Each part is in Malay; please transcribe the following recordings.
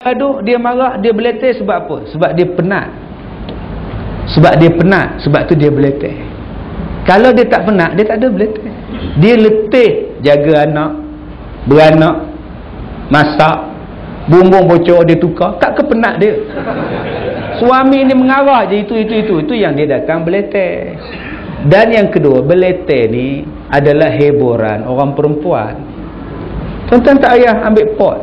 gaduh, dia marah, dia beletih sebab apa? Sebab dia penat. Sebab tu dia beletih. Kalau dia tak penat, dia tak ada beletih. Dia letih jaga anak, beranak, masak, bumbung bocor dia tukar, tak kepenat dia. Suami ni mengarah je itu yang dia datang beletih. Dan yang kedua, beletih ni adalah hiburan orang perempuan. Tuan-tuan tak payah ambil pot,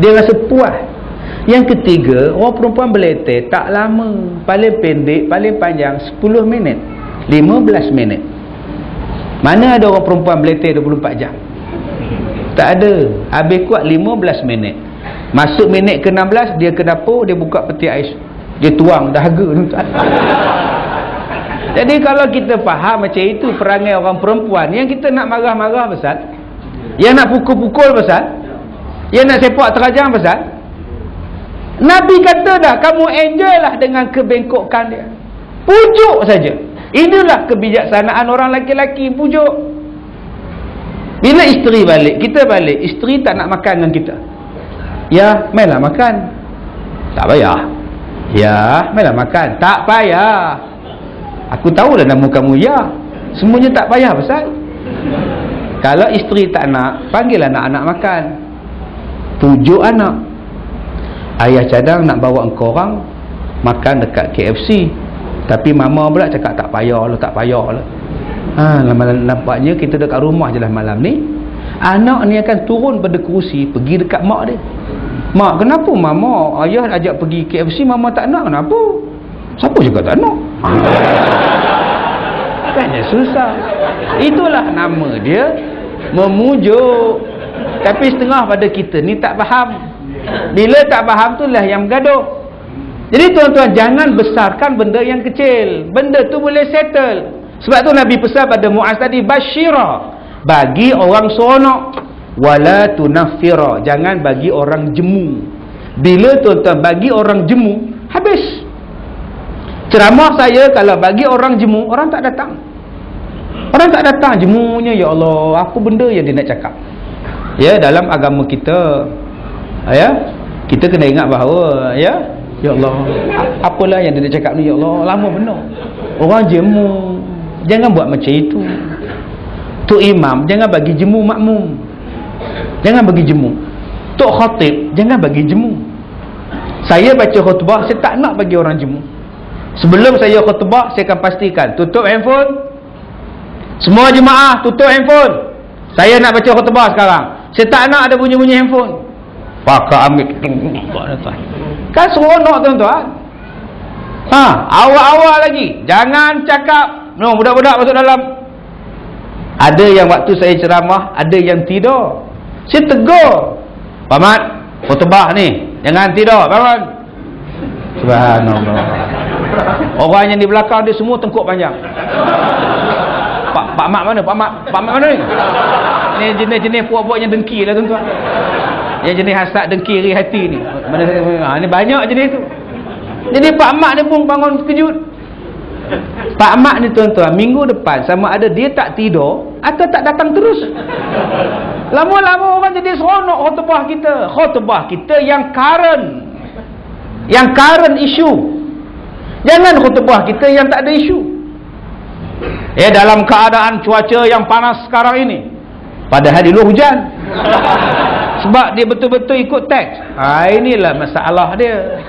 dia rasa puas. Yang ketiga, orang perempuan beletih tak lama, paling pendek, paling panjang 10 minit, 15 minit. Mana ada orang perempuan beletih 24 jam? Tak ada. Habis kuat 15 minit. Masuk minit ke-16, dia ke dapur, dia buka peti ais, dia tuang dahaga. Jadi kalau kita faham macam itu perangai orang perempuan, yang kita nak marah-marah pasal, yang nak pukul-pukul pasal, yang nak sepak terajang pasal, Nabi kata dah, kamu enjoy lah dengan kebengkokan dia, pujuk saja. Inilah kebijaksanaan orang laki-laki, pujuk. Bila isteri balik, kita balik, isteri tak nak makan dengan kita, ya, mainlah makan. Tak payah. Ya, mainlah makan. Tak payah. Aku tahulah nama kamu, ya. Semuanya tak payah pasal. Kalau isteri tak nak, panggil anak-anak makan, pujuk anak. Ayah cadang nak bawa engkau orang makan dekat KFC, tapi mama pula cakap tak payah lah. Nampaknya kita dekat rumah je lah malam ni. Anak ni akan turun pada kerusi, pergi dekat mak dia. Mak, kenapa mama, ayah ajak pergi KFC, mama tak nak, kenapa? Siapa juga tak nak? Kan susah. Itulah nama dia, memujuk. Tapi setengah pada kita ni tak faham. Bila tak faham tu lah yang bergaduh. Jadi tuan-tuan, jangan besarkan benda yang kecil. Benda tu boleh settle. Sebab tu Nabi pesan pada Muaz tadi, basyira, bagi orang seronok, wala tunaffira, jangan bagi orang jemu. Bila tuan-tuan bagi orang jemu, habis. Ceramah saya kalau bagi orang jemu, orang tak datang. Orang tak datang, jemunya, ya Allah, apa benda yang dia nak cakap? Ya, dalam agama kita, ya, kita kena ingat bahawa, ya Allah, apalah yang dia nak cakap ni, ya Allah, lama benar. Orang jemu, jangan buat macam itu. Tok imam, jangan bagi jemu makmum. Jangan bagi jemu. Tok khatib, jangan bagi jemu. Saya baca khutbah, saya tak nak bagi orang jemu. Sebelum saya khutbah, saya akan pastikan tutup handphone. Semua jemaah tutup handphone. Saya nak baca khutbah sekarang, saya tak nak ada bunyi-bunyi handphone. Pakak ambil, kan seronok tuan-tuan. Awal-awal lagi jangan cakap, no, budak-budak masuk dalam. Ada yang waktu saya ceramah, ada yang tidur. Saya tegur, Pak Mat, khutbah ni jangan tidur, bangun. Subhanallah. Orang yang di belakang dia semua tengkuk panjang. Pak Mat mana? Pak Mat mana ni? Ni jenis-jenis puak-puak yang dengki lah tuan-tuan. Yang jenis hasad, dengki, iri hati ni. Ni banyak jenis tu. Jadi Pak Mat ni pun bangun kejut. Pak Mat ni tuan-tuan, minggu depan sama ada dia tak tidur atau tak datang terus. Lama-lama orang jadi seronok khutbah kita. Khutbah kita yang current. Yang current issue. Jangan khutbah kita yang tak ada isu. Dalam keadaan cuaca yang panas sekarang ini, padahal dulu hujan. Sebab dia betul-betul ikut teks. Inilah masalah dia.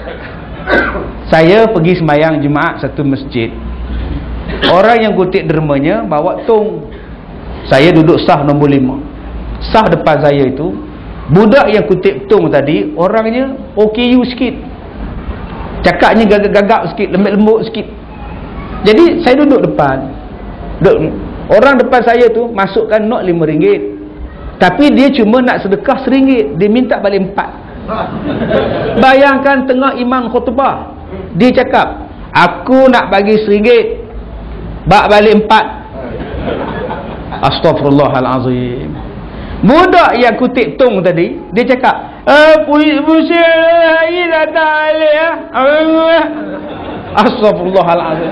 Saya pergi sembahyang jemaah satu masjid. Orang yang kutip dermanya bawa tong. Saya duduk sah nombor 5. Sah depan saya itu, budak yang kutip tong tadi, orangnya OKU sikit. Cakapnya gagap-gagap sikit, lembut-lembut sikit. Jadi saya duduk depan. Orang depan saya tu masukkan not RM5. Tapi dia cuma nak sedekah RM1. Dia minta balik 4. Bayangkan tengah imam khutbah, dia cakap, aku nak bagi RM1, bak balik 4. Astaghfirullahalazim. Budak yang kutip tong tadi, dia cakap, puisi lagi datang balik ya. Astaghfirullahalazim.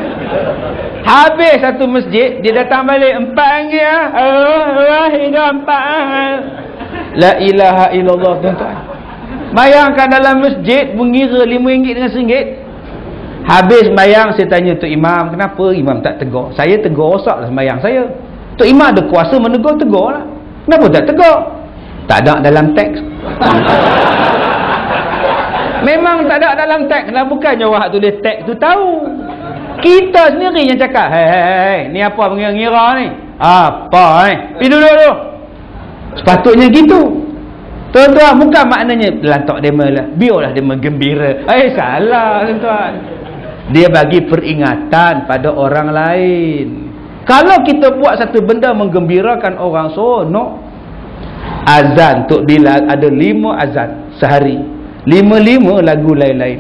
Habis satu masjid, dia datang balik 4 lagi ya. Allah, 4. La ilaha illallah tuan-tuan. Bayangkan dalam masjid mengira RM5 dengan RM1. Habis bayang saya tanya Tok Imam, kenapa Imam tak tegur? Saya tegur rosaklah sembahyang saya. Tok Imam ada kuasa menegur, tegurlah. Kenapa tak tegur? Tak ada dalam teks. Memang tak ada dalam teks lah, bukannya awak tulis teks tu tahu. Kita sendiri yang cakap, hei, ni apa mengira-ngira ni? Apa ni? Pergi dulu. Sepatutnya gitu. Tuan-tuan, bukan maknanya lantak demo lah. Biarlah dia menggembira. Salah tuan-tuan. Dia bagi peringatan pada orang lain. Kalau kita buat satu benda menggembirakan orang, seronok. Azan Tok Bilal ada 5 azan sehari. 5 lagu lain-lain.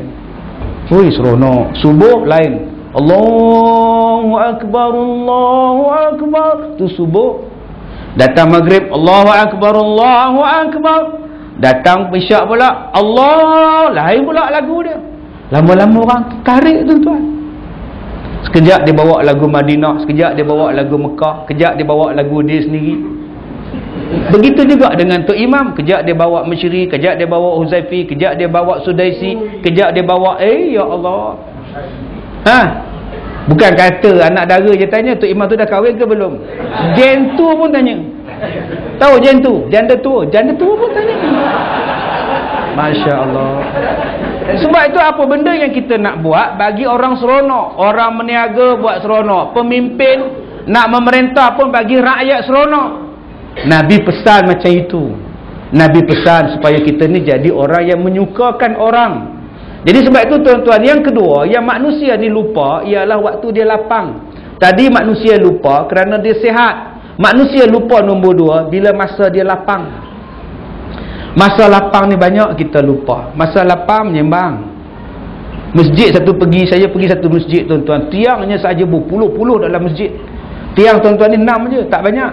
Ui, seronok. Subuh lain. Allahu Akbar, Allahu Akbar. Tu subuh. Datang maghrib, Allahu Akbar, Allahu Akbar. Datang isyak pula, Allah. Lain pula lagu dia. Lama-lama orang tarik tuan-tuan. Sekejap dia bawa lagu Madinah, sekejap dia bawa lagu Mekah, sekejap dia bawa lagu dia sendiri. Begitu juga dengan Tok Imam. Kejap dia bawa Masyri, kejap dia bawa Huzaifi, kejap dia bawa Sudaisi, kejap dia bawa ya Allah. Bukan kata anak dara je tanya Tok Imam tu dah kahwin ke belum. Jentu pun tanya. Tahu jentu? Janda tua pun tanya. Masya Allah. Sebab itu apa benda yang kita nak buat bagi orang seronok. Orang meniaga buat seronok. Pemimpin nak memerintah pun bagi rakyat seronok. Nabi pesan macam itu. Nabi pesan supaya kita ni jadi orang yang menyukakan orang. Jadi sebab itu tuan-tuan, yang kedua yang manusia ni lupa ialah waktu dia lapang. Tadi manusia lupa kerana dia sihat. Manusia lupa nombor 2 bila masa dia lapang. Masa lapang ni banyak kita lupa. Masa lapang menyembang. Masjid saya pergi satu masjid tuan-tuan, tiangnya saja berpuluh-puluh dalam masjid. Tiang tuan-tuan ni 6 je, tak banyak.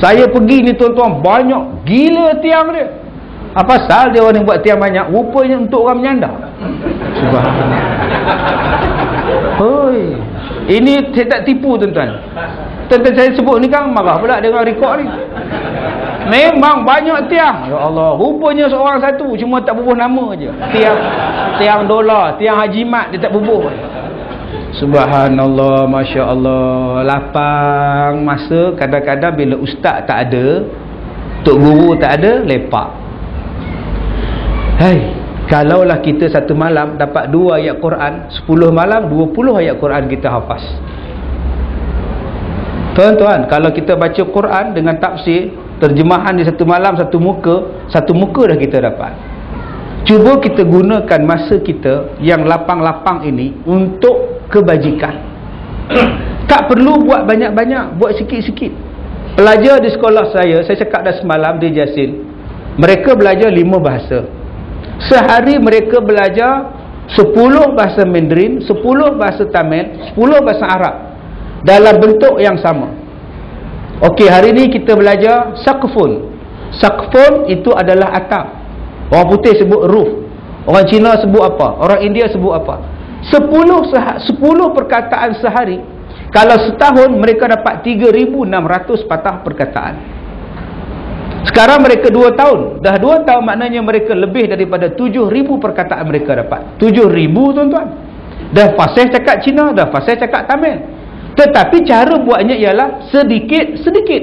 Saya pergi ni tuan-tuan, banyak gila tiang dia. Apa pasal dia orang buat tiang banyak? Rupanya untuk orang menyandar. Subhanallah. Hoi. Ini saya tak tipu tuan-tuan. Tuan-tuan saya sebut ni kan marah pula dengan rekod ni. Memang banyak tiang. Ya Allah, rupanya seorang satu cuma tak bubuh nama je. Tiang dolar, tiang hajimat dia tak bubuh. Subhanallah, Masya Allah. Lapang masa kadang-kadang bila ustaz tak ada, tok guru tak ada, lepak. Kalaulah kita satu malam dapat 2 ayat Quran, 10 malam 20 ayat Quran kita hafaz. Tuan-tuan, kalau kita baca Quran dengan tafsir, terjemahan di satu malam satu muka dah kita dapat. Cuba kita gunakan masa kita yang lapang-lapang ini untuk kebajikan. Tak perlu buat banyak-banyak, buat sikit-sikit. Pelajar di sekolah saya cakap dah semalam di Jasin, mereka belajar 5 bahasa. Sehari mereka belajar 10 bahasa Mandarin, 10 bahasa Tamil, 10 bahasa Arab dalam bentuk yang sama. Okey, hari ni kita belajar sakfun. Sakfun itu adalah atap. Orang putih sebut roof. Orang Cina sebut apa? Orang India sebut apa? 10 perkataan sehari. Kalau setahun mereka dapat 3,600 patah perkataan. Sekarang mereka 2 tahun. Dah 2 tahun maknanya mereka lebih daripada 7,000 perkataan mereka dapat. 7,000 tuan-tuan. Dah fasih cakap Cina, dah fasih cakap Tamil. Tetapi cara buatnya ialah sedikit-sedikit.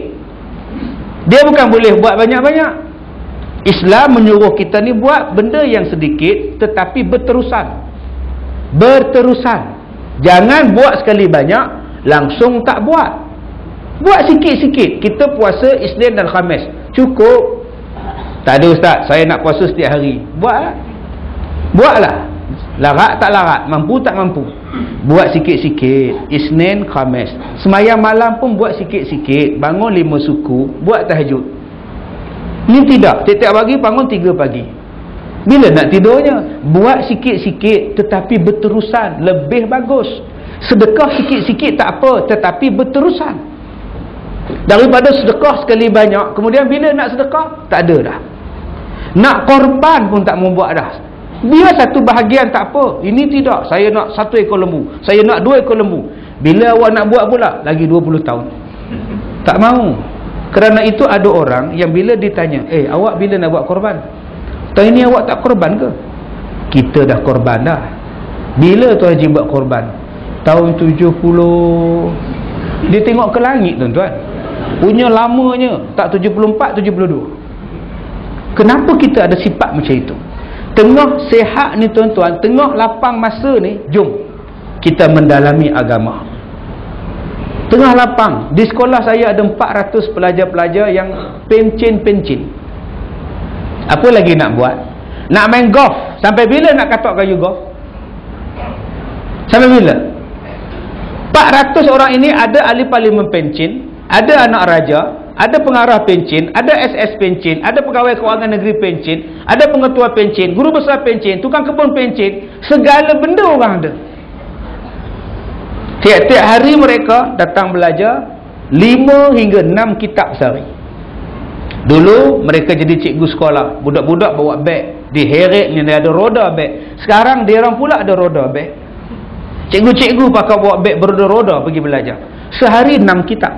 Dia bukan boleh buat banyak-banyak. Islam menyuruh kita ni buat benda yang sedikit tetapi berterusan. Jangan buat sekali banyak langsung tak buat. Buat sikit-sikit. Kita puasa Isnin dan Khamis, cukup. Tak ada ustaz, saya nak puasa setiap hari. Buatlah. Larat tak larat, mampu tak mampu, buat sikit-sikit. Isnin, Khamis. Semayang malam pun buat sikit-sikit. Bangun 5 suku, buat tahajud. Ni tidak, tiap-tiap pagi bangun 3 pagi. Bila nak tidurnya? Buat sikit-sikit tetapi berterusan, lebih bagus. Sedekah sikit-sikit tak apa, tetapi berterusan. Daripada sedekah sekali banyak, kemudian bila nak sedekah, tak ada dah. Nak korban pun tak mau buat dah. Dia satu bahagian tak apa. Ini tidak, saya nak 1 ekor lembu, saya nak 2 ekor lembu. Bila awak nak buat pula, lagi 20 tahun. Tak mau. Kerana itu ada orang yang bila ditanya, awak bila nak buat korban? Tahun ini awak tak korban ke? Kita dah korban dah. Bila Tuan Haji buat korban? Tahun 70. Dia tengok ke langit tuan-tuan. Punya lamanya tak 74, 72. Kenapa kita ada sifat macam itu? Tengah sihat ni tuan-tuan, tengah lapang masa ni, jom kita mendalami agama. Tengah lapang. Di sekolah saya ada 400 pelajar-pelajar yang pencin-pencin. Apa lagi nak buat? Nak main golf. Sampai bila nak katok kayu golf? Sampai bila? 400 orang ini ada ahli parlimen pencin, ada anak raja, ada pengarah pencin, ada SS pencin, ada pegawai kewangan negeri pencin, ada pengetua pencin, guru besar pencin, tukang kebun pencin, segala benda orang ada. Tiap-tiap hari mereka datang belajar 5 hingga 6 kitab sehari. Dulu mereka jadi cikgu sekolah, budak-budak bawa beg, diheret ni dia ada roda beg. Sekarang dia orang pula ada roda beg. Cikgu-cikgu pakai bawa beg beroda-roda pergi belajar. Sehari 6 kitab.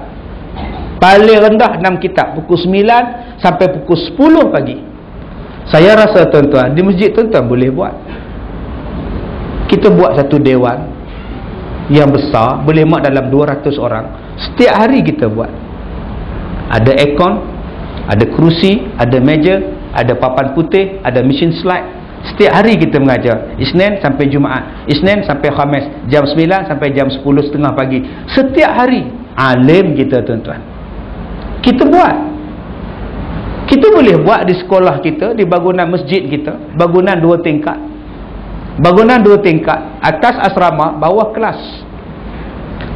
Paling rendah 6 kitab, pukul 9 sampai pukul 10 pagi. Saya rasa tuan-tuan, di masjid tuan-tuan boleh buat. Kita buat satu dewan yang besar, boleh mak dalam 200 orang. Setiap hari kita buat. Ada aircon, ada kerusi, ada meja, ada papan putih, ada mesin slide. Setiap hari kita mengajar, Isnin sampai Jumaat, Isnin sampai Khamis, jam 9 sampai jam 10.30 pagi. Setiap hari alim kita tuan-tuan. Kita buat. Kita boleh buat di sekolah kita, di bangunan masjid kita, bangunan 2 tingkat. Bangunan 2 tingkat, atas asrama, bawah kelas.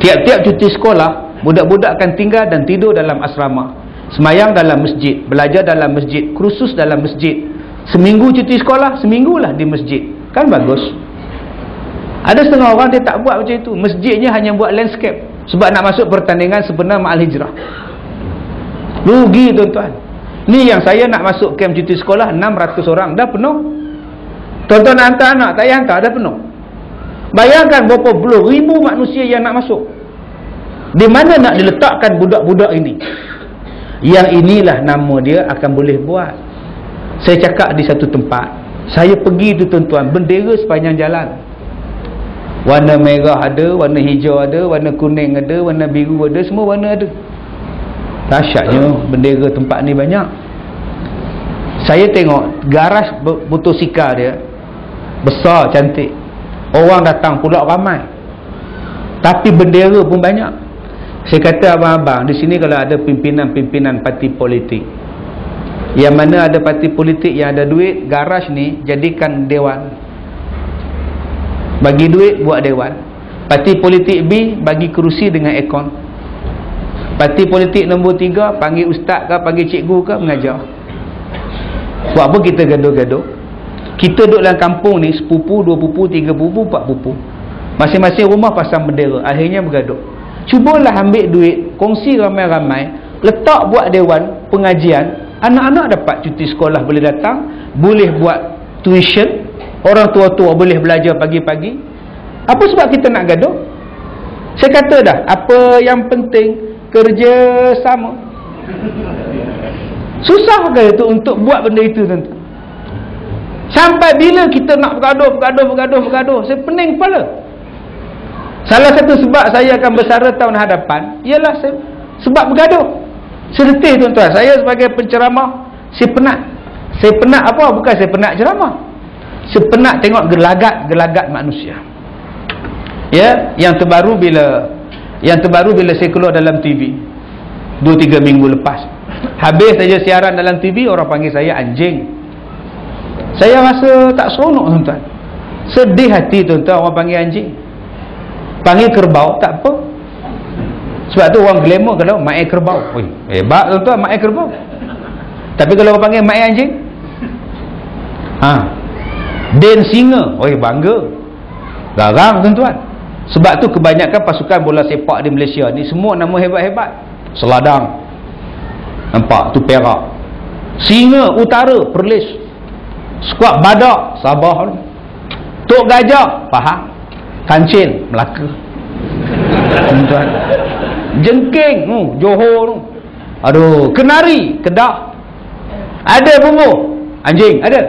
Tiap-tiap cuti sekolah, budak-budak akan tinggal dan tidur dalam asrama. Semayang dalam masjid, belajar dalam masjid, kursus dalam masjid. Seminggu cuti sekolah, seminggulah di masjid. Kan bagus. Ada setengah orang dia tak buat macam itu. Masjidnya hanya buat landscape. Sebab nak masuk pertandingan sebenar Ma'al Hijrah. Rugi tuan-tuan. Ni yang saya nak masuk camp cuti sekolah 600 orang. Dah penuh. Tuan-tuan nak hantar anak, tak payah hantar, dah penuh. Bayangkan berapa puluh ribu manusia yang nak masuk. Di mana nak diletakkan budak-budak ini? Yang inilah nama dia akan boleh buat. Saya cakap di satu tempat, saya pergi tu tuan-tuan, bendera sepanjang jalan. Warna merah ada, warna hijau ada, warna kuning ada, warna biru ada, semua warna ada. Dahsyatnya bendera tempat ni banyak. Saya tengok garaj motosikal dia besar, cantik. Orang datang pula ramai. Tapi bendera pun banyak. Saya kata abang-abang, di sini kalau ada pimpinan-pimpinan parti politik, yang mana ada parti politik yang ada duit, garaj ni jadikan dewan. Bagi duit buat dewan. Parti politik B bagi kerusi dengan aircon. Parti politik nombor 3 panggil ustaz ke, panggil cikgu ke, mengajar. Buat apa kita gaduh-gaduh? Kita duduk dalam kampung ni, sepupu, 2 pupu, 3 pupu, 4 pupu. Masing-masing rumah pasang bendera, akhirnya bergaduh. Cubalah ambil duit, kongsi ramai-ramai, letak buat dewan pengajian. Anak-anak dapat cuti sekolah, boleh datang, boleh buat tuition, orang tua-tua boleh belajar pagi-pagi. Apa sebab kita nak gaduh? Saya kata dah, apa yang penting kerja sama. Susah ke itu untuk buat benda itu tentu. Sampai bila kita nak bergaduh, saya pening kepala. Salah satu sebab saya akan bersara tahun hadapan ialah sebab bergaduh. Sedih tuan-tuan, saya sebagai penceramah, saya penat. Saya penat apa? Bukan saya penat ceramah. Saya penat tengok gelagat manusia. Ya, yang terbaru bila saya keluar dalam TV 2-3 minggu lepas. Habis saja siaran dalam TV, orang panggil saya anjing. Saya rasa tak seronok tuan-tuan. Sedih hati tuan-tuan orang panggil anjing. Panggil kerbau tak apa. Sebab tu orang glamour kalau mak kerbau. Oi, hebat tuan-tuan mak kerbau. Tapi kalau orang panggil mak anjing, Den singa, oi bangga. Garang tuan-tuan. Sebab tu kebanyakan pasukan bola sepak di Malaysia ni semua nama hebat-hebat. Seladang, nampak tu Perak. Singa Utara, Perlis. Skuad Badak, Sabah. Tok Gajah, Pahang. Kancil, Melaka. Tuan-tuan. Jengking, Johor tu. Aduh, Kenari, Kedah. Ada bungo, anjing, ada.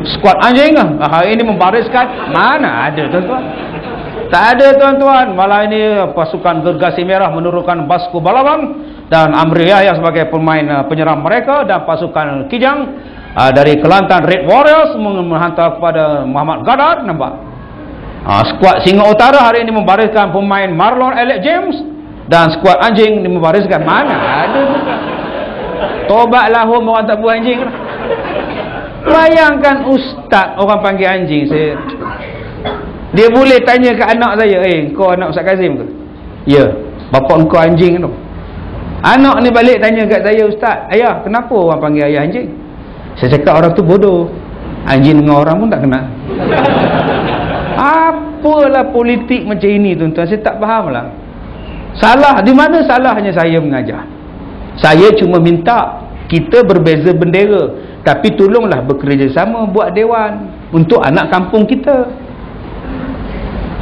Skuad anjing lah. Hari ini membariskan. Mana ada tuan-tuan? Tak ada tuan-tuan. Malah ini pasukan Gergasi Merah menurunkan Basku Balaban dan Amri Yahya sebagai pemain penyerang mereka, dan pasukan Kijang dari Kelantan Red Warriors menghantar kepada Muhammad Gadar. Nampak? Skuad Singa Utara hari ini membariskan pemain Marlon Alec James, dan skuad anjing ini membariskan. Mana ada? Tobatlah orang tak buat anjing. Bayangkan ustaz orang panggil anjing. Dia boleh tanya ke anak saya, kau anak Ustaz Kazim ke? Ya, bapak engkau anjing tu. Anak ni balik tanya kat saya, ustaz, ayah, kenapa orang panggil ayah anjing? Saya cakap orang tu bodoh. Anjing dengan orang pun tak kenal. Apalah politik macam ini tuan-tuan, saya tak faham lah. Salah, di mana salahnya saya mengajar? Saya cuma minta kita berbeza bendera, tapi tolonglah bekerjasama buat dewan untuk anak kampung kita.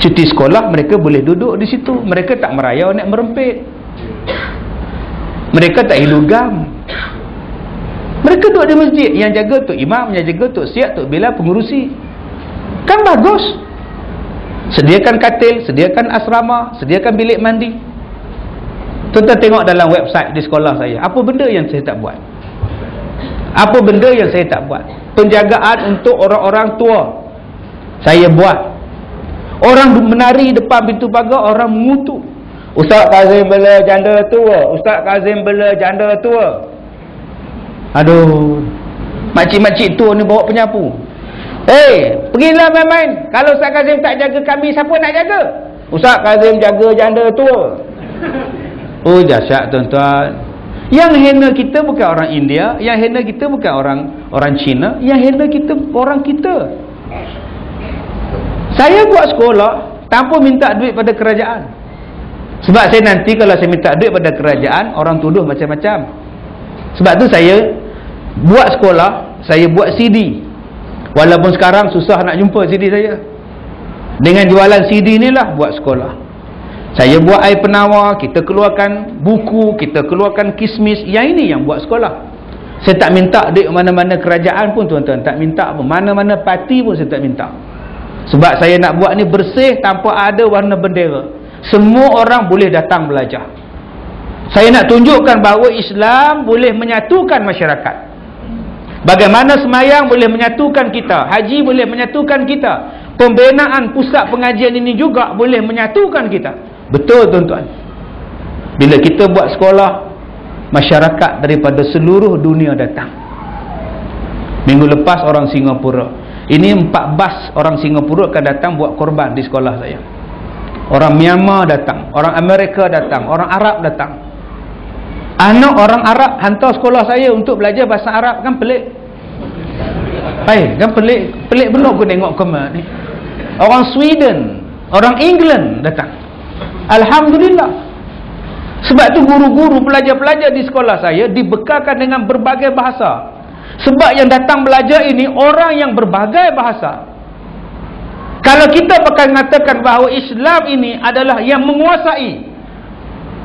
Cuti sekolah mereka boleh duduk di situ, mereka tak merayau nak merempit, mereka tak hilugam, mereka duduk di masjid. Yang jaga tu imam, yang jaga tu siap, tu bila pengurusi. Kan bagus. Sediakan katil, sediakan asrama, sediakan bilik mandi. Tuan-tuan tengok dalam website di sekolah saya, apa benda yang saya tak buat? Apa benda yang saya tak buat? Penjagaan untuk orang-orang tua saya buat. Orang menari depan pintu pagar, orang mengutuk. Ustaz Kazim bela janda tua, Ustaz Kazim bela janda tua. Aduh, makcik-makcik tua ni bawa penyapu. Pergilah main-main. Kalau Ustaz Kazim tak jaga kami, siapa nak jaga? Ustaz Kazim jaga janda tua. Oh, dahsyat tuan-tuan. Yang hina kita bukan orang India, yang hina kita bukan orang Cina, yang hina kita orang kita. Saya buat sekolah tanpa minta duit pada kerajaan. Sebab saya nanti kalau saya minta duit pada kerajaan, orang tuduh macam-macam. Sebab tu saya buat sekolah, saya buat CD. Walaupun sekarang susah nak jumpa CD saya. Dengan jualan CD ni lah buat sekolah. Saya buat air penawar, kita keluarkan buku, kita keluarkan kismis. Yang ini yang buat sekolah. Saya tak minta duit mana-mana kerajaan pun tuan-tuan, tak minta pun. Mana-mana parti pun saya tak minta. Sebab saya nak buat ni bersih tanpa ada warna bendera. Semua orang boleh datang belajar. Saya nak tunjukkan bahawa Islam boleh menyatukan masyarakat. Bagaimana semayang boleh menyatukan kita, haji boleh menyatukan kita, pembinaan pusat pengajian ini juga boleh menyatukan kita. Betul tuan-tuan. Bila kita buat sekolah, masyarakat daripada seluruh dunia datang. Minggu lepas orang Singapura, ini 4 bas orang Singapura akan datang buat korban di sekolah saya. Orang Myanmar datang, orang Amerika datang, orang Arab datang. Anak orang Arab hantar sekolah saya untuk belajar bahasa Arab, kan pelik? Kan pelik benar aku tengok komen ni. Orang Sweden, orang England datang. Alhamdulillah. Sebab tu guru-guru, pelajar-pelajar di sekolah saya dibekalkan dengan berbagai bahasa. Sebab yang datang belajar ini orang yang berbagai bahasa. Kalau kita bakal mengatakan bahawa Islam ini adalah yang menguasai,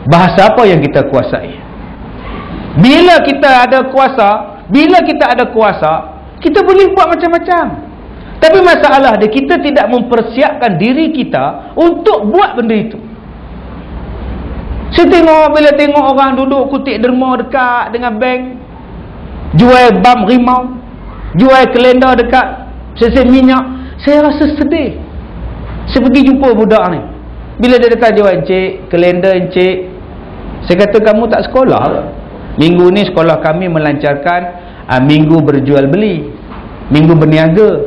bahasa apa yang kita kuasai? Bila kita ada kuasa, kita boleh buat macam-macam. Tapi masalah dia, kita tidak mempersiapkan diri kita untuk buat benda itu. Saya bila tengok orang duduk kutip derma dekat dengan bank, jual bam rimau, jual kalender dekat sesen minyak, saya rasa sedih. Saya pergi jumpa budak ni. Bila dia datang jual, encik, kalender encik. Saya kata, kamu tak sekolah ke? Minggu ni sekolah kami melancarkan minggu berjual beli, minggu berniaga.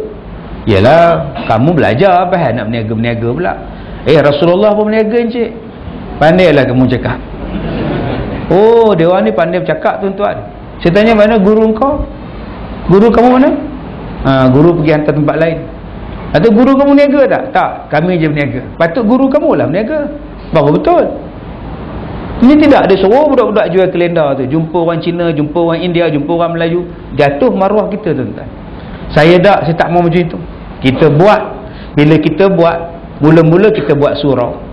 Yalah, kamu belajar apa nak berniaga-berniaga pula? Rasulullah pun berniaga encik. Pandailah kamu cakap. Oh, dia orang ni pandai bercakap tuan-tuan. Saya tanya, mana guru kau? Guru kamu mana? Guru pergi hantar tempat lain. Atau guru kamu niaga tak? Tak, kami je berniaga. Patut guru kamu lah berniaga. Baru betul. Ini tidak ada suruh budak-budak jual kalender tu. Jumpa orang Cina, jumpa orang India, jumpa orang Melayu. Jatuh maruah kita tuan-tuan. Saya tak mau macam itu. Kita buat. Bila kita buat, mula-mula kita buat surau.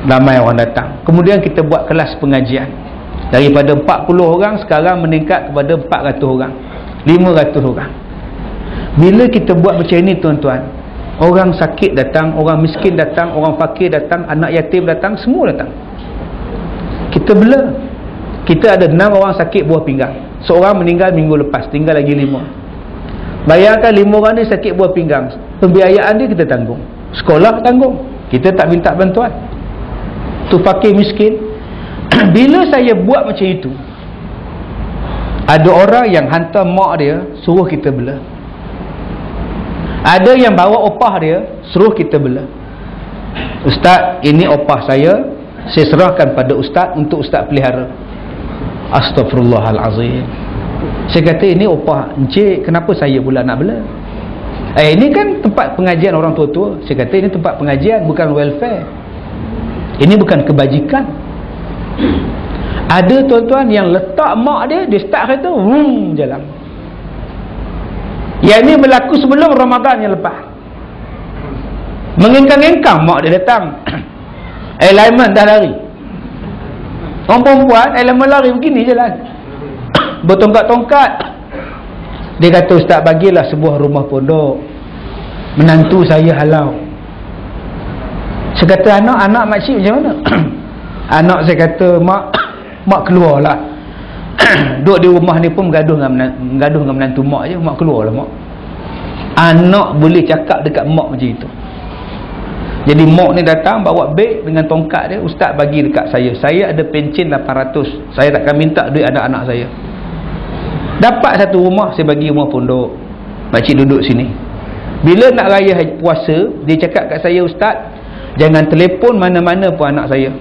Ramai orang datang. Kemudian kita buat kelas pengajian. Daripada 40 orang sekarang meningkat kepada 400 orang, 500 orang. Bila kita buat macam ni tuan-tuan, orang sakit datang, orang miskin datang, orang fakir datang, anak yatim datang, semua datang. Kita bela. Kita ada 6 orang sakit buah pinggang. Seorang meninggal minggu lepas, tinggal lagi 5. Bayangkan 5 orang ni sakit buah pinggang. Pembiayaan dia kita tanggung, sekolah tanggung, kita tak minta bantuan. Tu fakir miskin. Bila saya buat macam itu, ada orang yang hantar mak dia suruh kita bela. Ada yang bawa opah dia suruh kita bela. Ustaz, ini opah saya serahkan pada ustaz untuk ustaz pelihara. Astaghfirullahalazim. Saya kata, ini opah encik, kenapa saya pula nak bela? Ini kan tempat pengajian orang tua-tua. Saya kata, ini tempat pengajian, bukan welfare. Ini bukan kebajikan. Ada tuan-tuan yang letak mak dia start kereta, jalan. Yang ini berlaku sebelum Ramadan yang lepas. Mengengkang-engkang mak dia datang. Alignment dah lari. Orang perempuan alignment lari begini jalan. Bertongkat-tongkat. Dia kata, ustaz, bagilah sebuah rumah pondok, menantu saya halau. Saya kata, anak makcik macam mana? Anak saya kata, mak keluarlah. Duduk di rumah ni pun gaduh dengan menantu mak je. Mak keluarlah mak. Anak boleh cakap dekat mak macam itu. Jadi mak ni datang bawa beg dengan tongkat dia. Ustaz, bagi dekat saya ada pencen 800. Saya takkan minta duit anak-anak saya. Dapat satu rumah, saya bagi rumah pondok. Makcik duduk sini. Bila nak raya puasa, dia cakap kat saya, ustaz, jangan telefon mana-mana pun anak saya.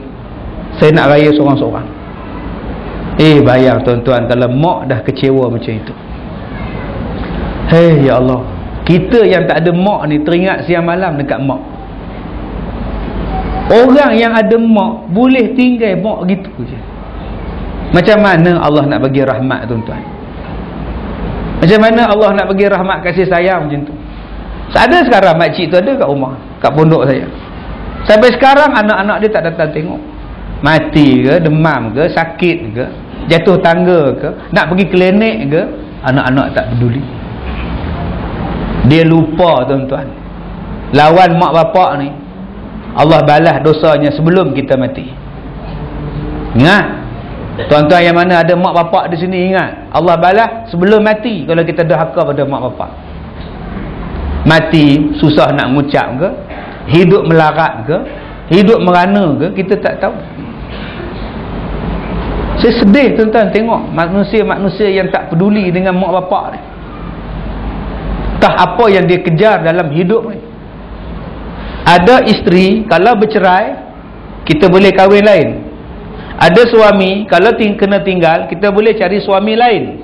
Saya nak raya seorang-seorang. Bayang tuan-tuan, kalau mak dah kecewa macam itu. Ya Allah, kita yang tak ada mak ni teringat siang malam dekat mak. Orang yang ada mak boleh tinggal mak gitu je. Macam mana Allah nak bagi rahmat tuan-tuan? Macam mana Allah nak bagi rahmat kasih sayang macam tu? Ada sekarang makcik tu ada kat rumah, kat pondok saya. Sampai sekarang anak-anak dia tak datang tengok. Mati ke, demam ke, sakit ke, jatuh tangga ke, nak pergi klinik ke, anak-anak tak peduli. Dia lupa tuan-tuan. Lawan mak bapak ni, Allah balas dosanya sebelum kita mati. Ingat, tuan-tuan yang mana ada mak bapak di sini, ingat, Allah balas sebelum mati kalau kita derhaka pada mak bapak. Mati susah nak mengucap ke, hidup melarat ke, hidup merana ke, kita tak tahu. Saya sedih tuan-tuan tengok manusia-manusia yang tak peduli dengan mak bapak ni. Entah apa yang dia kejar dalam hidup ni. Ada isteri, kalau bercerai, kita boleh kahwin lain. Ada suami, kalau kena tinggal, kita boleh cari suami lain.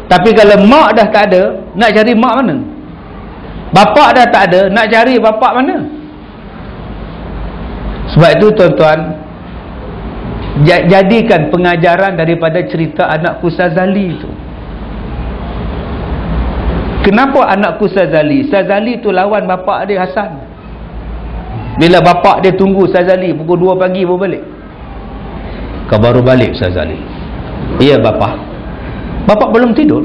Tapi kalau mak dah tak ada, nak cari mak mana? Bapak dah tak ada, nak cari bapak mana? Sebab itu tuan-tuan, jadikan pengajaran daripada cerita anakku Sazali itu. Kenapa anakku Sazali? Sazali tu lawan bapak dia Hasan. Bila bapak dia tunggu Sazali pukul 2 pagi baru balik. Kau baru balik Sazali? Ya bapak. Bapak belum tidur?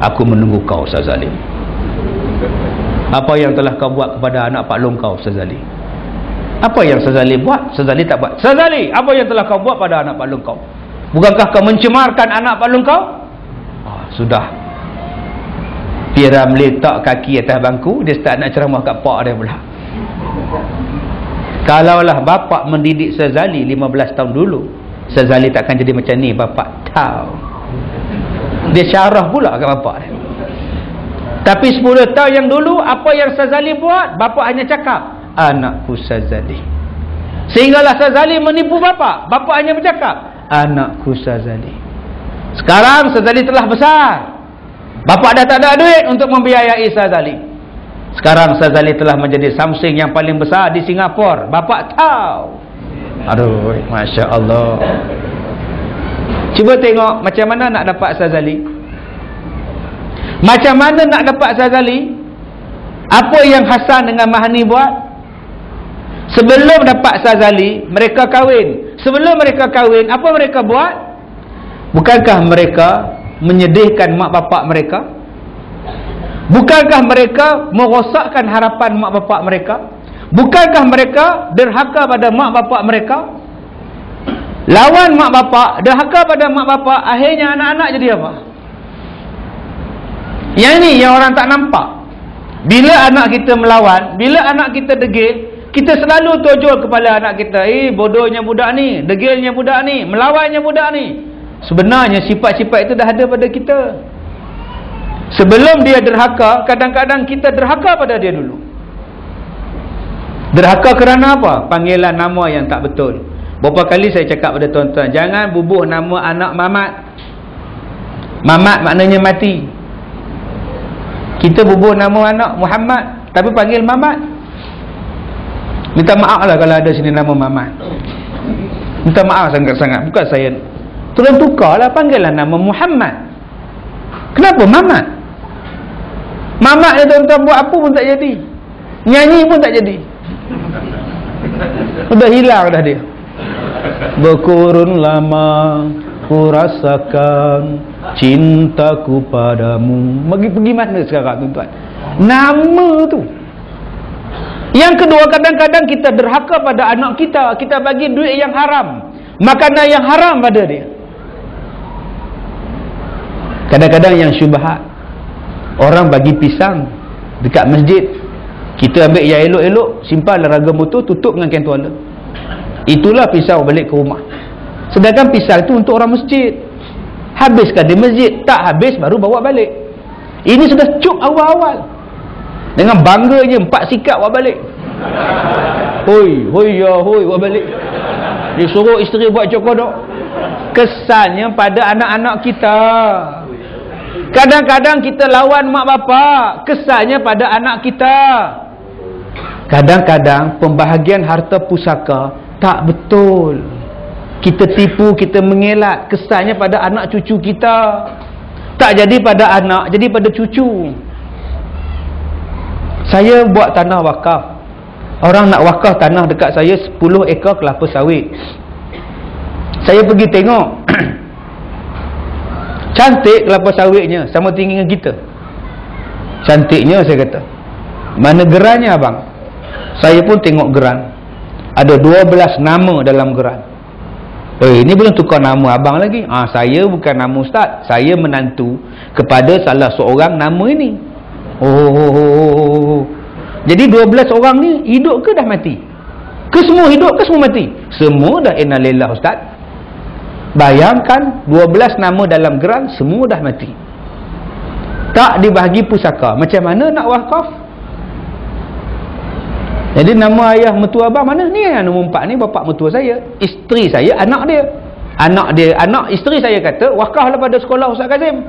Aku menunggu kau Sazali. Apa yang telah kau buat kepada anak Pak Long kau Sazali? Apa yang Sazali buat? Sazali tak buat. Sazali, apa yang telah kau buat pada anak Pak Long kau? Bukankah kau mencemarkan anak Pak Long kau? Sudah. Piram letak kaki atas bangku, dia start nak ceramah kat pak dia pula. Kalaulah bapak mendidik Sazali 15 tahun dulu, Sazali takkan jadi macam ni, bapak tahu. Dia syarah pula kat bapak dia. Tapi 10 tahun yang dulu, apa yang Sazali buat, bapak hanya cakap, anakku Sazali. Sehinggalah Sazali menipu bapak. Bapak hanya bercakap, anakku Sazali. Sekarang Sazali telah besar, bapak dah tak ada duit untuk membiayai Sazali. Sekarang Sazali telah menjadi Samsung yang paling besar di Singapura. Bapak tahu. Aduh, Masya Allah. Cuba tengok macam mana nak dapat Sazali. Macam mana nak dapat Sazali? Apa yang Hasan dengan Mahani buat? Sebelum dapat Sazali, mereka kahwin. Sebelum mereka kahwin, apa mereka buat? Bukankah mereka menyedihkan mak bapak mereka? Bukankah mereka merosakkan harapan mak bapak mereka? Bukankah mereka derhaka pada mak bapak mereka? Lawan mak bapak, derhaka pada mak bapak, akhirnya anak-anak jadi apa? Yang ni yang orang tak nampak. Bila anak kita melawan, bila anak kita degil, kita selalu tojol kepala anak kita, bodohnya budak ni, degilnya budak ni, melawannya budak ni. Sebenarnya sifat-sifat itu dah ada pada kita. Sebelum dia derhaka, kadang-kadang kita derhaka pada dia dulu. Derhaka kerana apa? Panggilan nama yang tak betul. Berapa kali saya cakap pada tuan-tuan, jangan bubuh nama anak Mamat. Mamat maknanya mati. Kita bubuh nama anak Muhammad, tapi panggil Mamat. Minta maaf lah kalau ada sini nama Mamat. Minta maaf sangat-sangat. Bukan saya. Tolong tukarlah, panggillah nama Muhammad. Kenapa Mamat? Mamat ni tuan-tuan buat apa pun tak jadi. Nyanyi pun tak jadi. Sudah hilang dah dia. Berkurun lama ku rasakan cintaku padamu. Pergi mana sekarang tuan-tuan? Nama tu. Yang kedua, kadang-kadang kita derhaka pada anak kita. Kita bagi duit yang haram, makanan yang haram pada dia. Kadang-kadang yang syubhat, orang bagi pisang dekat masjid, kita ambil yang elok-elok, simpan dalam ragam motor, tutup dengan kain tuala. Itulah pisau balik ke rumah. Sedangkan pisang itu untuk orang masjid. Habiskan di masjid, tak habis baru bawa balik. Ini sudah cuk awal-awal. Dengan bangganya 4 sikap bawa balik. Hoi, hoi ya, hoi bawa balik. Dia suruh isteri buat cokodok. Kesannya pada anak-anak kita. Kadang-kadang kita lawan mak bapak, kesannya pada anak kita. Kadang-kadang pembahagian harta pusaka tak betul. Kita tipu, kita mengelak, kesannya pada anak cucu kita. Tak jadi pada anak, jadi pada cucu. Saya buat tanah wakaf. Orang nak wakaf tanah dekat saya 10 ekar kelapa sawit. Saya pergi tengok. Cantik kelapa sawitnya, sama tinggi dengan kita. Cantiknya, saya kata. Mana gerannya abang? Saya pun tengok geran. Ada 12 nama dalam geran. Ini belum tukar nama abang lagi. Saya bukan nama ustaz, saya menantu kepada salah seorang nama ini. Jadi 12 orang ni hidup ke dah mati? Ke semua hidup ke semua mati? Semua dah innalillah ustaz. Bayangkan 12 nama dalam geran, semua dah mati. Tak dibahagi pusaka. Macam mana nak wakaf? Jadi nama ayah mertua abang mana? Ni yang nombor 4 ni bapa mertua saya. Isteri saya, anak dia. Anak isteri saya kata wakaflah pada sekolah Ustaz Kazim.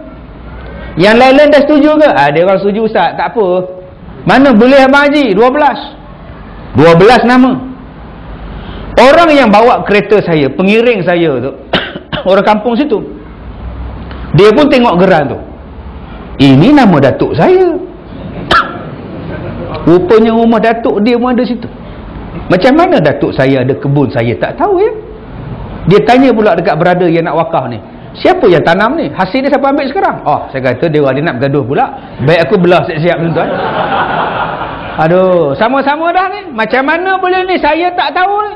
Yang lain-lain dah setuju ke? Dia orang setuju ustaz, tak apa. Mana boleh abang haji? 12 nama. Orang yang bawa kereta saya, pengiring saya tu, orang kampung situ, dia pun tengok geran tu. Ini nama datuk saya. Rupanya rumah datuk dia pun ada situ. Macam mana datuk saya ada kebun, saya tak tahu ya. Dia tanya pula dekat brother yang nak wakaf ni, siapa yang tanam ni? Hasil dia siapa ambil sekarang? Saya kata dia nak bergaduh pula. Baik aku belah siap-siap tuan-tuan. Aduh, sama-sama dah ni. Macam mana boleh ni? Saya tak tahu ni.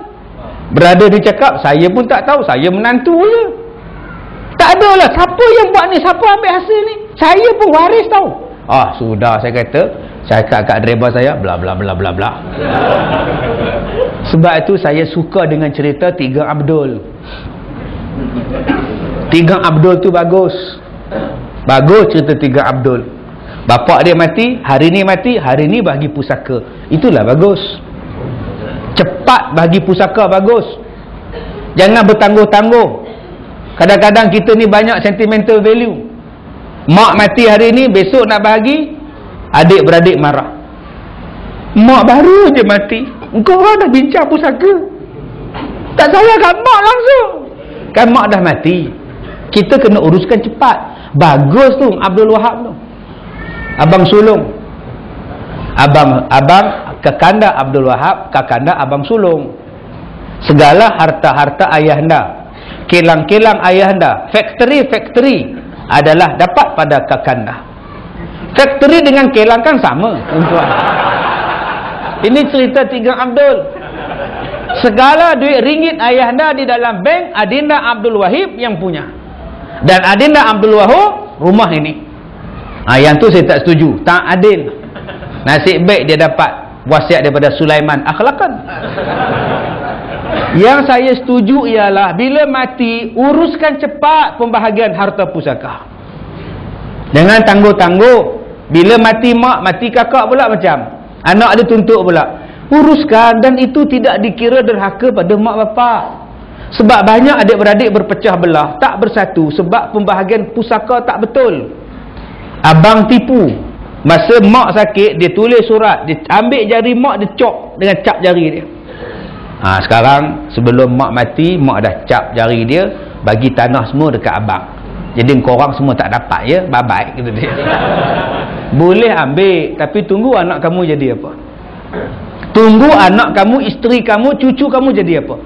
Brother dia cakap, saya pun tak tahu, saya menantu je. Tak adalah siapa yang buat ni, siapa ambil hasil ni, saya pun waris tahu. Sudah, saya kata, saya kat driver saya, bla bla bla bla bla. Sebab itu saya suka dengan cerita Tiga Abdul. Tiga Abdul tu bagus. Bagus cerita Tiga Abdul. Bapak dia mati, hari ni mati, hari ni bagi pusaka. Itulah bagus. Cepat bagi pusaka, bagus. Jangan bertangguh-tangguh. Kadang-kadang kita ni banyak sentimental value. Mak mati hari ni, besok nak bagi, adik-beradik marah. Mak baru je mati, engkau orang dah bincang pusaka. Tak sayang kat mak langsung. Kan mak dah mati, kita kena uruskan cepat. Bagus tu Abdul Wahab tu, abang sulung. Abang kakanda Abdul Wahab, kakanda abang sulung. Segala harta-harta ayahanda, kilang-kilang ayahanda, factory adalah dapat pada kakanda. Factory dengan kilang kan sama, tuan-tuan. Ini cerita Tiga Abdul. Segala duit ringgit ayah anda di dalam bank Adinda Abdul Wahid yang punya. Dan Adinda Abdul Wahid rumah ini. Yang tu saya tak setuju, tak adil. Nasib baik dia dapat wasiat daripada Sulaiman akhlaqan. Yang saya setuju ialah bila mati, uruskan cepat pembahagian harta pusaka. Jangan tangguh-tangguh. Bila mati mak, mati kakak pula macam. Anak ada tuntut pula. Uruskan, dan itu tidak dikira derhaka pada mak bapak. Sebab banyak adik-beradik berpecah belah, tak bersatu sebab pembahagian pusaka tak betul. Abang tipu. Masa mak sakit, dia tulis surat, dia ambil jari mak, dia cop dengan cap jari dia. Sekarang sebelum mak mati, mak dah cap jari dia, bagi tanah semua dekat abang. Jadi korang semua tak dapat ya, bye-bye kata dia. Boleh ambil, tapi tunggu anak kamu jadi apa? Tunggu anak kamu, isteri kamu, cucu kamu jadi apa?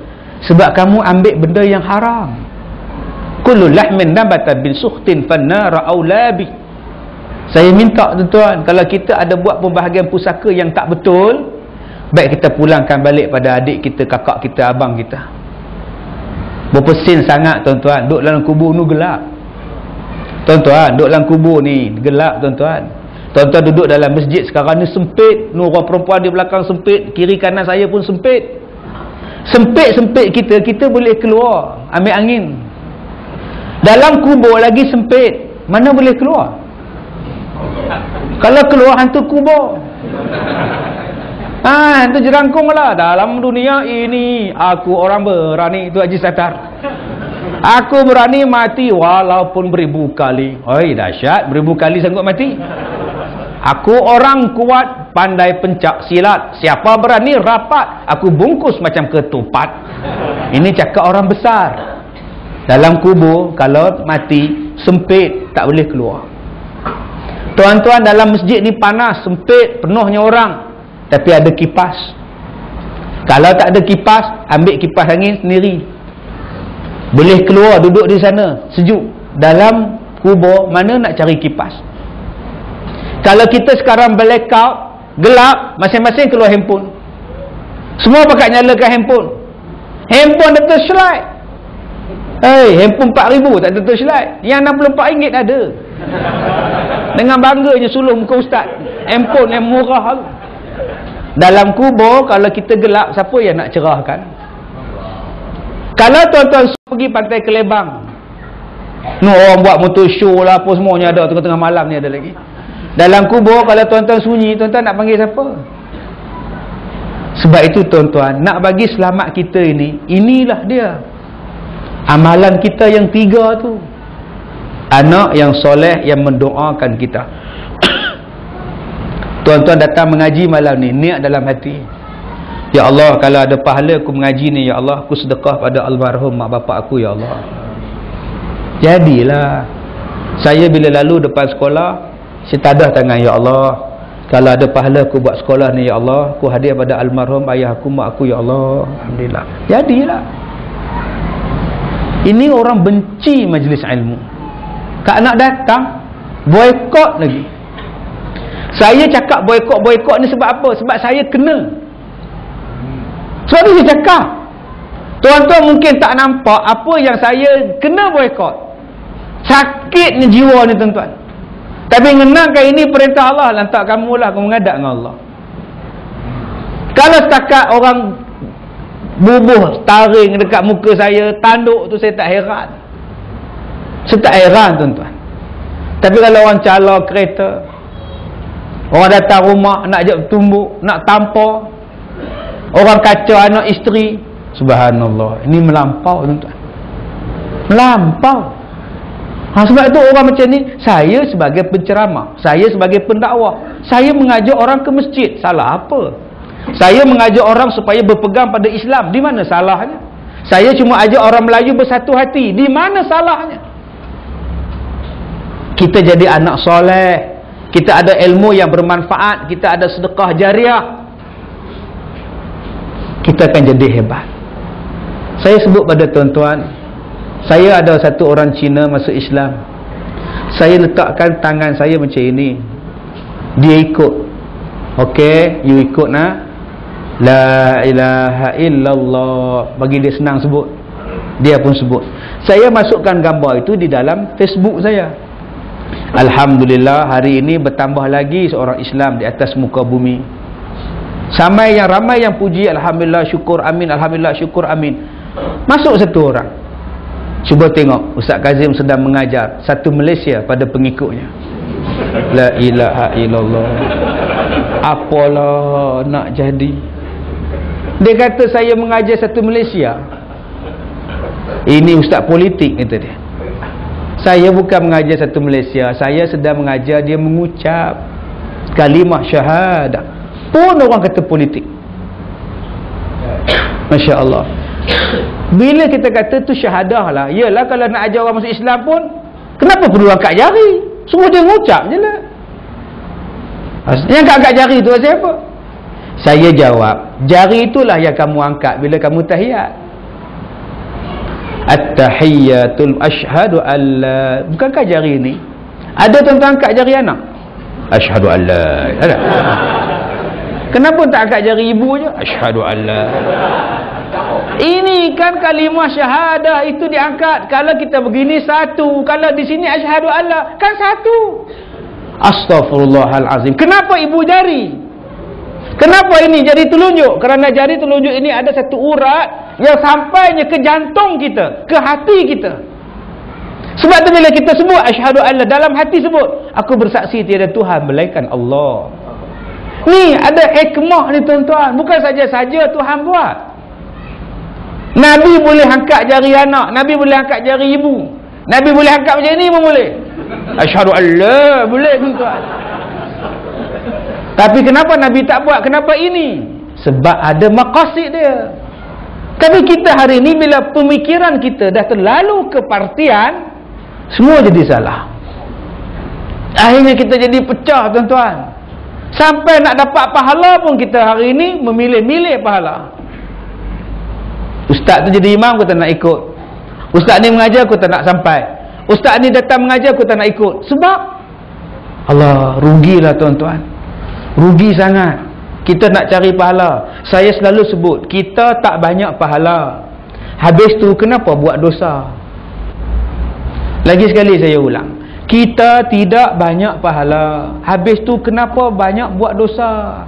Sebab kamu ambil benda yang haram. Kullu lahmin nabata bil sukhtin fannara aula bi. Saya minta tuan-tuan, kalau kita ada buat pembahagian pusaka yang tak betul, baik kita pulangkan balik pada adik kita, kakak kita, abang kita. Berpesin sangat tuan-tuan, duduk dalam kubur ni gelap. Tuan-tuan, duduk dalam kubur ni gelap tuan-tuan. Tuan-tuan duduk dalam masjid sekarang ni sempit, ni orang perempuan di belakang sempit, kiri kanan saya pun sempit. Sempit-sempit kita boleh keluar ambil angin. Dalam kubur lagi sempit, mana boleh keluar? Kalau keluar hantu kubur. Hantu jerangkung lah. Dalam dunia ini aku orang berani. Itu Haji Sattar. Aku berani mati walaupun beribu kali. Oi, dahsyat, beribu kali sanggup mati. Aku orang kuat, pandai pencak silat. Siapa berani rapat, aku bungkus macam ketupat. Ini cakap orang besar. Dalam kubur kalau mati sempit, tak boleh keluar. Tuan-tuan, dalam masjid ni panas, sempit, penuhnya orang, tapi ada kipas. Kalau tak ada kipas, ambil kipas angin sendiri. Boleh keluar, duduk di sana, sejuk. Dalam kubur, mana nak cari kipas? Kalau kita sekarang blackout, gelap, masing-masing keluar handphone. Semua pakai nyalakan handphone. Handphone ada torchlight. Handphone 4,000 tak ada torchlight. Yang RM64 ada. Dengan bangganya suluh muka ustaz. Handphone yang murah. Dalam kubur, kalau kita gelap, siapa yang nak cerahkan? Kalau tuan-tuan pergi Pantai Kelebang, ni orang buat motor show lah, apa semuanya ada, tengah-tengah malam ni ada lagi. Dalam kubur, kalau tuan-tuan sunyi, tuan-tuan nak panggil siapa? Sebab itu tuan-tuan, nak bagi selamat kita ini, inilah dia amalan kita yang 3 tu. Anak yang soleh yang mendoakan kita. Tuan-tuan datang mengaji malam ni, niat dalam hati, ya Allah, kalau ada pahala aku mengaji ni, ya Allah, aku sedekah pada almarhum mak bapak aku, ya Allah. Jadilah saya bila lalu depan sekolah, saya tadah tangan, ya Allah, kalau ada pahala aku buat sekolah ni, ya Allah, aku hadiah pada almarhum ayah aku, mak aku, ya Allah. Alhamdulillah. Jadilah. Ini orang benci majlis ilmu, tak nak datang, boykot lagi. Saya cakap boykot ni sebab apa? Sebab saya kena. Sebab tu saya cakap. Tuan-tuan mungkin tak nampak apa yang saya kena boykot. Sakitnya jiwa ni tuan-tuan. Tapi ngenangkan ini perintah Allah, lantak kamu lah, kamu mengadap dengan Allah. Kalau setakat orang bubuh taring dekat muka saya, tanduk tu, saya tak heran. Saya tak heran tuan-tuan. Tapi kalau orang cala kereta, orang datang rumah nak ajak tumbuk, nak tampar, orang kacau anak isteri, subhanallah, ini melampau tuan-tuan. Melampau. Sebab itu orang macam ni, saya sebagai penceramah, saya sebagai pendakwah, saya mengajak orang ke masjid, salah apa? Saya mengajak orang supaya berpegang pada Islam, di mana salahnya? Saya cuma ajak orang Melayu bersatu hati, di mana salahnya? Kita jadi anak soleh, kita ada ilmu yang bermanfaat, kita ada sedekah jariah, kita akan jadi hebat. Saya sebut pada tuan-tuan, saya ada satu orang Cina masuk Islam. Saya letakkan tangan saya macam ini. Dia ikut. Okey, you ikut nah. La ilaha illallah. Bagi dia senang sebut, dia pun sebut. Saya masukkan gambar itu di dalam Facebook saya. Alhamdulillah, hari ini bertambah lagi seorang Islam di atas muka bumi. Ramai yang puji, alhamdulillah, syukur, amin, alhamdulillah, syukur, amin. Masuk satu orang. Cuba tengok, Ustaz Kazim sedang mengajar satu Malaysia pada pengikutnya. La ilaha illallah. Apalah nak jadi? Dia kata saya mengajar satu Malaysia. Ini ustaz politik, kata dia. Saya bukan mengajar satu Malaysia, saya sedang mengajar dia mengucap kalimah syahadah. Pun orang kata politik. Masya Allah. Bila kita kata tu syahadah lah, yalah kalau nak ajar orang masuk Islam pun, kenapa perlu angkat jari? Semua dia mengucap je lah. Yang angkat jari tu siapa? Saya jawab, jari itulah yang kamu angkat bila kamu tahiyat. At-tahiyyatul asyhadu alla. Bukankah jari ni ada tuan-tuan angkat jari anak? Asyhadu alla. Ada. Kenapa tak angkat jari ibu je? Asyhadu alla. Ini kan kalimah syahadah itu diangkat. Kalau kita begini satu, kalau di sini asyhadu alla kan satu. Astaghfirullahalazim. Kenapa ibu jari? Kenapa ini jari telunjuk? Kerana jari telunjuk ini ada satu urat yang sampainya ke jantung kita, ke hati kita. Sebab tu bila kita sebut asyhadu alla, dalam hati sebut, aku bersaksi tiada Tuhan melainkan Allah. Ni ada hikmah ni tuan-tuan. Bukan saja-saja Tuhan buat. Nabi boleh angkat jari anak, Nabi boleh angkat jari ibu, Nabi boleh angkat macam ni pun boleh. Asyhadu alla, boleh tuan-tuan. Tapi kenapa Nabi tak buat? Kenapa ini? Sebab ada maqasid dia. Tapi kita hari ini bila pemikiran kita dah terlalu ke partian, semua jadi salah. Akhirnya kita jadi pecah tuan-tuan. Sampai nak dapat pahala pun kita hari ini memilih-milih pahala. Ustaz tu jadi imam, aku tak nak ikut. Ustaz ni mengajar, aku tak nak sampai. Ustaz ni datang mengajar, aku tak nak ikut. Sebab Allah, rugilah tuan-tuan. Rugi sangat. Kita nak cari pahala. Saya selalu sebut, kita tak banyak pahala. Habis tu kenapa buat dosa? Lagi sekali saya ulang, kita tidak banyak pahala. Habis tu kenapa banyak buat dosa?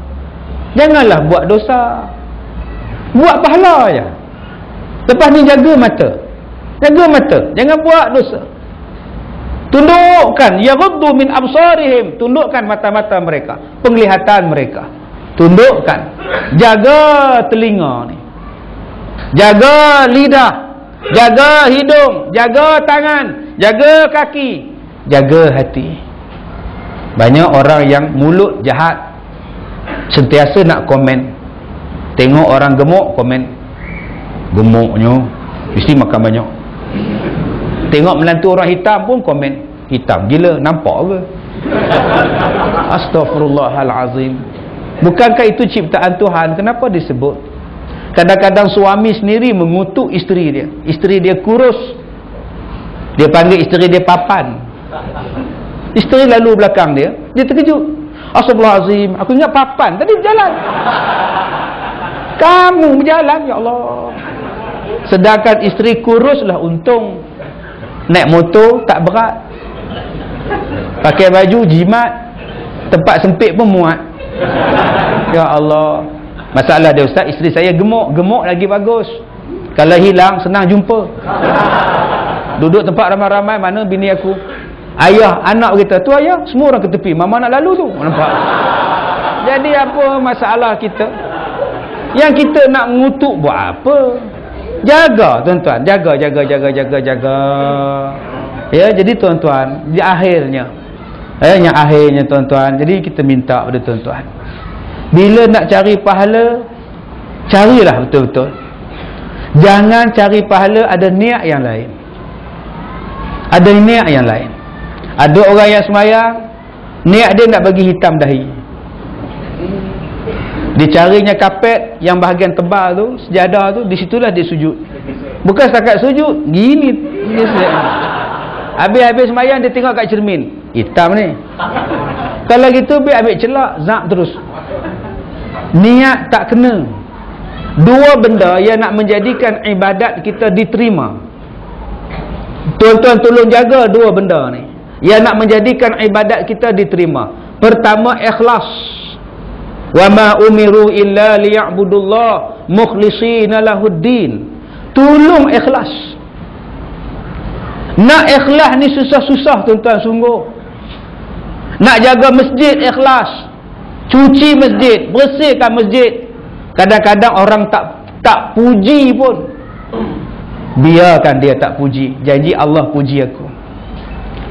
Janganlah buat dosa, buat pahala je. Lepas ni jaga mata. Jaga mata, jangan buat dosa. Tundukkan, yaghuddu min absarihim, tundukkan mata-mata mereka, penglihatan mereka. Tundukkan. Jaga telinga ni. Jaga lidah, jaga hidung, jaga tangan, jaga kaki, jaga hati. Banyak orang yang mulut jahat, sentiasa nak komen. Tengok orang gemuk, komen. Gemuknya mesti makan banyak. Tengok menantu orang hitam pun komen, hitam gila, nampak ke? Astaghfirullahalazim. Bukankah itu ciptaan Tuhan? Kenapa disebut? Kadang-kadang suami sendiri mengutuk isteri dia. Isteri dia kurus, dia panggil isteri dia papan. Isteri lalu belakang dia, dia terkejut. Astaghfirullahalazim, aku ingat papan tadi berjalan. Kamu berjalan, ya Allah. Sedangkan isteri kuruslah untung. Naik motor tak berat, pakai baju jimat, tempat sempit pun muat. Ya Allah. Masalah dia, ustaz, isteri saya gemuk. Gemuk lagi bagus, kalau hilang senang jumpa. Duduk tempat ramai-ramai, mana bini aku, ayah, anak kita tu, ayah, semua orang ke tepi, mama nak lalu tu, nampak? Jadi apa masalah kita? Yang kita nak mengutuk buat apa? Jaga tuan-tuan, jaga. Ya, jadi tuan-tuan, di akhirnya, yang akhirnya tuan-tuan, jadi kita minta pada tuan-tuan, bila nak cari pahala, carilah betul-betul. Jangan cari pahala ada niat yang lain. Ada niat yang lain. Ada orang yang sembahyang, niat dia nak bagi hitam dahi. Dicarinya kapet yang bahagian tebal tu, sejadah tu, di situlah dia sujud. Bukan setakat sujud, gini dia. Habis-habis sembahyang dia tengok kat cermin, hitam ni. Kalau gitu ambil celak, zap terus. Niat tak kena. Dua benda yang nak menjadikan ibadat kita diterima. Tuan-tuan tolong jaga dua benda ni yang nak menjadikan ibadat kita diterima. Pertama, ikhlas. Wa ma umiru illa liya'budullah mukhlishina lahuddin. Tolong ikhlas. Nak ikhlas ni susah-susah tuan-tuan, sungguh. Nak jaga masjid ikhlas. Cuci masjid, bersihkan masjid. Kadang-kadang orang tak puji pun. Biarkan dia tak puji. Janji Allah puji aku.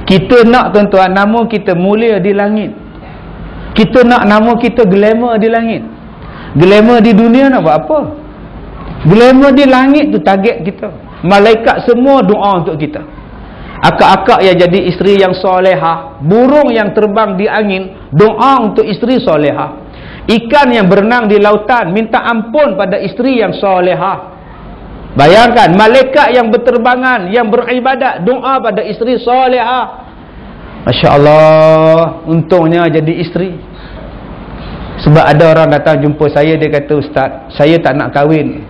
Kita nak tuan-tuan nama kita mulia di langit. Kita nak nama kita glamour di langit. Glamour di dunia nak buat apa? Glamour di langit tu target kita. Malaikat semua doa untuk kita. Akak-akak yang jadi isteri yang solehah, burung yang terbang di angin doa untuk isteri solehah, ikan yang berenang di lautan minta ampun pada isteri yang solehah. Bayangkan, malaikat yang berterbangan, yang beribadat doa pada isteri solehah. Masya Allah, untungnya jadi isteri. Sebab ada orang datang jumpa saya, dia kata, Ustaz, saya tak nak kahwin,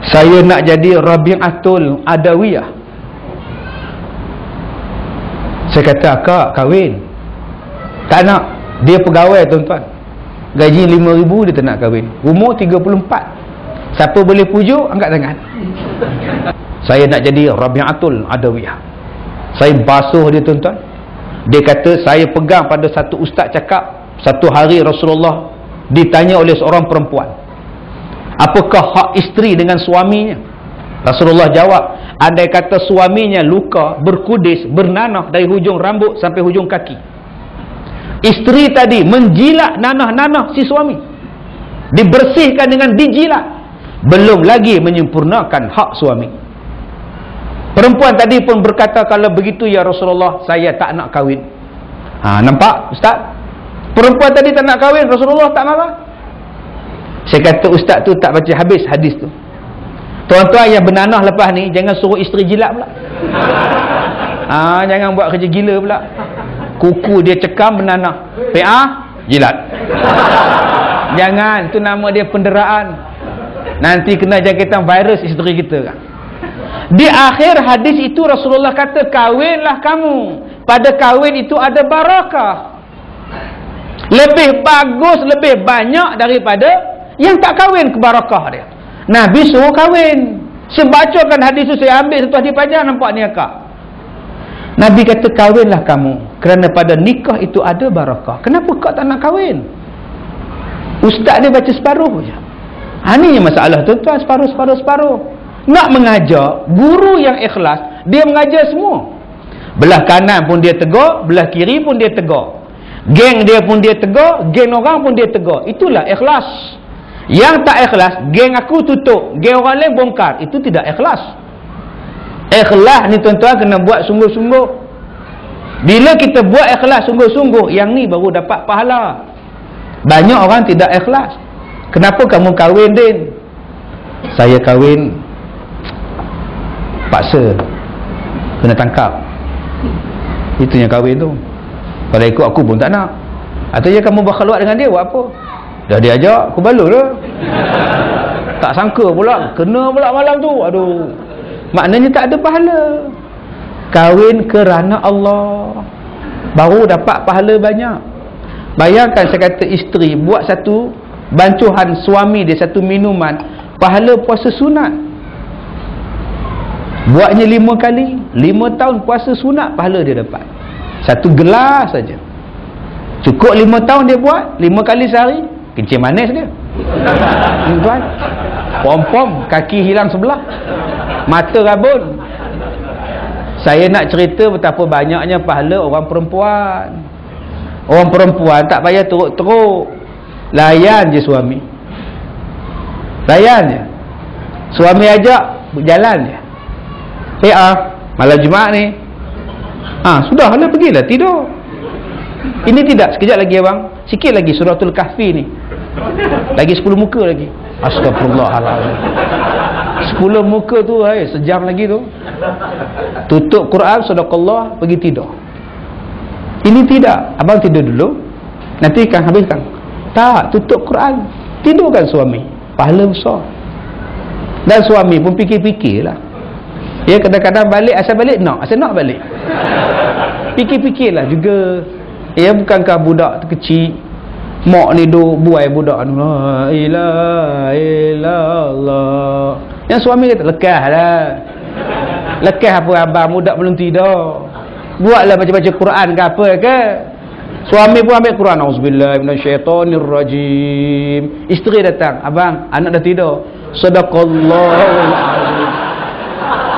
saya nak jadi Rabi'atul Adawiyah. Saya kata, akak kahwin. Tak nak. Dia pegawai tuan-tuan, gaji 5,000, dia tak nak kahwin. Umur 34. Siapa boleh pujuk, angkat tangan. Saya nak jadi Rabi'atul Adawiyah. Saya basuh dia tuan-tuan. Dia kata, saya pegang pada satu ustaz cakap, satu hari Rasulullah ditanya oleh seorang perempuan, apakah hak isteri dengan suaminya? Rasulullah jawab, andai kata suaminya luka, berkudis, bernanah dari hujung rambut sampai hujung kaki, isteri tadi menjilat nanah-nanah si suami, dibersihkan dengan dijilat, belum lagi menyempurnakan hak suami. Perempuan tadi pun berkata, kalau begitu ya Rasulullah, saya tak nak kahwin. Nampak Ustaz? Perempuan tadi tak nak kahwin, Rasulullah tak marah. Saya kata, Ustaz tu tak baca habis hadis tu. Tuan-tuan yang bernanah lepas ni, jangan suruh isteri jilat pula. Jangan buat kerja gila pula. Kuku dia cekam bernanah, PA jilat. Jangan, tu nama dia penderaan. Nanti kena jangkitan virus isteri kita kan. Di akhir hadis itu Rasulullah kata, kahwinlah kamu, pada kahwin itu ada barakah. Lebih bagus, lebih banyak daripada yang tak kahwin ke barakah dia. Nabi suruh kahwin. Saya bacakan hadis itu, saya ambil satu hadis panjang, nampak ni akak. Nabi kata, kahwinlah kamu, kerana pada nikah itu ada barakah. Kenapa kau tak nak kahwin? Ustaz dia baca separuh je. Ini yang masalah tuan-tuan, separuh. Nak mengajar, guru yang ikhlas, dia mengajar semua. Belah kanan pun dia tegur, belah kiri pun dia tegur. Geng dia pun dia tegur, geng orang pun dia tegur. Itulah ikhlas. Yang tak ikhlas, geng aku tutup, geng orang lain bongkar, itu tidak ikhlas. Ikhlas ni tuan-tuan kena buat sungguh-sungguh. Bila kita buat ikhlas sungguh-sungguh, yang ni baru dapat pahala. Banyak orang tidak ikhlas. Kenapa kamu kahwin, Din? Saya kahwin paksa, kena tangkap. Itu yang kahwin tu. Kalau ikut aku pun tak nak. Atau ya kamu berkhulwat dengan dia, buat apa? Dah diajak, aku balur dah. Tak sangka pula, kena pula malam tu. Aduh, maknanya tak ada pahala. Kahwin kerana Allah, baru dapat pahala banyak. Bayangkan, saya kata isteri buat satu bancuhan suami dia, satu minuman, pahala puasa sunat. Buatnya 5 kali, 5 tahun puasa sunat, pahala dia dapat. Satu gelas saja. Cukup 5 tahun dia buat, 5 kali sehari. Kencing manis dia. Tuan, pom-pom, kaki hilang sebelah, mata rabun. Saya nak cerita betapa banyaknya pahala orang perempuan. Orang perempuan tak payah teruk-teruk, layan je suami. Layan je. Suami ajak, berjalan je. Malam Jumaat ni, sudahlah, pergilah tidur. Ini tidak, sekejap lagi abang, sikit lagi suratul kahfi ni, lagi 10 muka lagi. Astagfirullahaladzim, 10 muka tu, sejam lagi tu. Tutup Quran, sadaqallah, pergi tidur. Ini tidak, abang tidur dulu, Nanti kan habiskan. Tak, tutup Quran, tidurkan suami, pahala besar. Dan suami pun fikir-fikirlah. Ya, kadang-kadang balik, asal nak balik. Fikir-fikirlah juga. Ya, bukankah budak tu kecil, mak ni duk buai budak ni, la ilaha illallah. Yang suami kata, lekah apa abang, budak belum tidur, buatlah baca-baca Quran ke apa ke. Suami pun ambil Quran, auzubillahi minasyaitonirrajim. Isteri datang, abang, anak dah tidur. Sadaqallahul azim.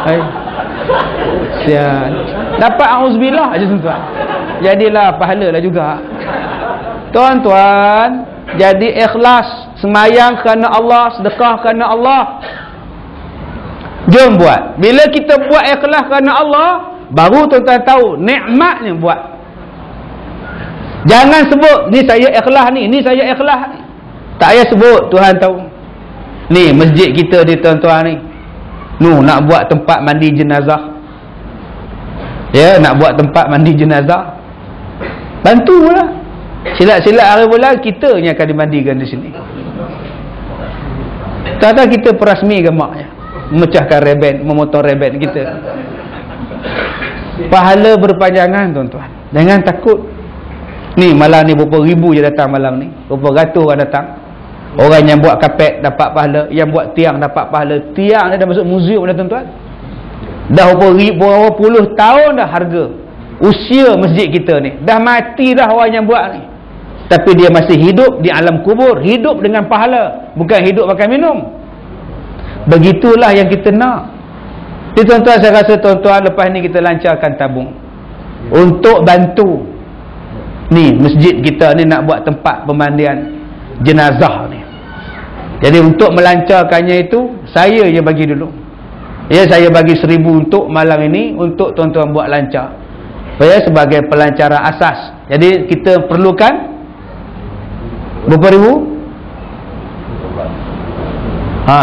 Hai, sial, dapat auzubillah aja tuan-tuan, jadilah pahala lah juga tuan-tuan. Jadi ikhlas, semayang kerana Allah, sedekah kerana Allah. Jom buat. Bila kita buat ikhlas kerana Allah, baru tuan-tuan tahu nikmatnya buat. Jangan sebut ni saya ikhlas ni saya ikhlas ni. Tak payah sebut, Tuhan tahu. Ni masjid kita ni tuan-tuan ni, nak buat tempat mandi jenazah. Ya, nak buat tempat mandi jenazah, bantulah. Silat-silat hari bulan kita yang akan dimandikan di sini. Tak kita perasmikan maknya, memecahkan reben, memotong reben kita. Pahala berpanjangan tuan-tuan. Jangan takut. Ni malam ni berapa ribu je datang malam ni, berapa ratus orang datang. Orang yang buat kapet dapat pahala, yang buat tiang dapat pahala. Tiang dia dah masuk muzium dah tuan-tuan. Dah berapa puluh tahun dah harga usia masjid kita ni. Dah mati dah orang yang buat ni, tapi dia masih hidup di alam kubur, hidup dengan pahala, bukan hidup makan minum. Begitulah yang kita nak. Jadi tuan-tuan, saya rasa tuan-tuan lepas ni kita lancarkan tabung untuk bantu ni masjid kita ni nak buat tempat pemandian jenazah ni. Jadi untuk melancarkannya itu, saya je bagi dulu. Ya, saya bagi 1,000 untuk malam ini, untuk tuan-tuan buat lancar. Ya, sebagai pelancaran asas. Jadi kita perlukan berapa ribu?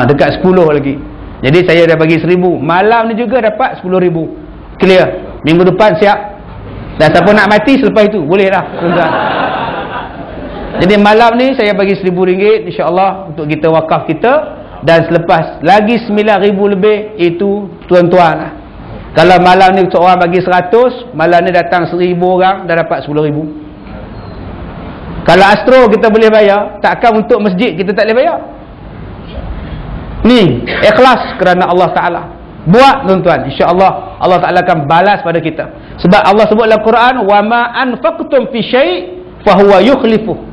Dekat 10 lagi. Jadi saya dah bagi 1,000. Malam ni juga dapat 10,000. Clear. Minggu depan siap. Dan siapa nak mati selepas itu, boleh dah tuan-tuan. Jadi malam ni saya bagi RM1,000 insya-Allah untuk kita wakaf kita. Dan selepas lagi 9,000 lebih, itu tuan-tuan lah. Kalau malam ni seorang bagi 100, malam ni datang 1,000 orang, dah dapat 10,000. Kalau astro kita boleh bayar, takkan untuk masjid kita tak boleh bayar? Ni ikhlas kerana Allah Ta'ala. Buat tuan-tuan, insya-Allah Allah Ta'ala akan balas pada kita. Sebab Allah sebut dalam Quran, wa ma anfaqtum fi syai' fa huwa yukhlifuh.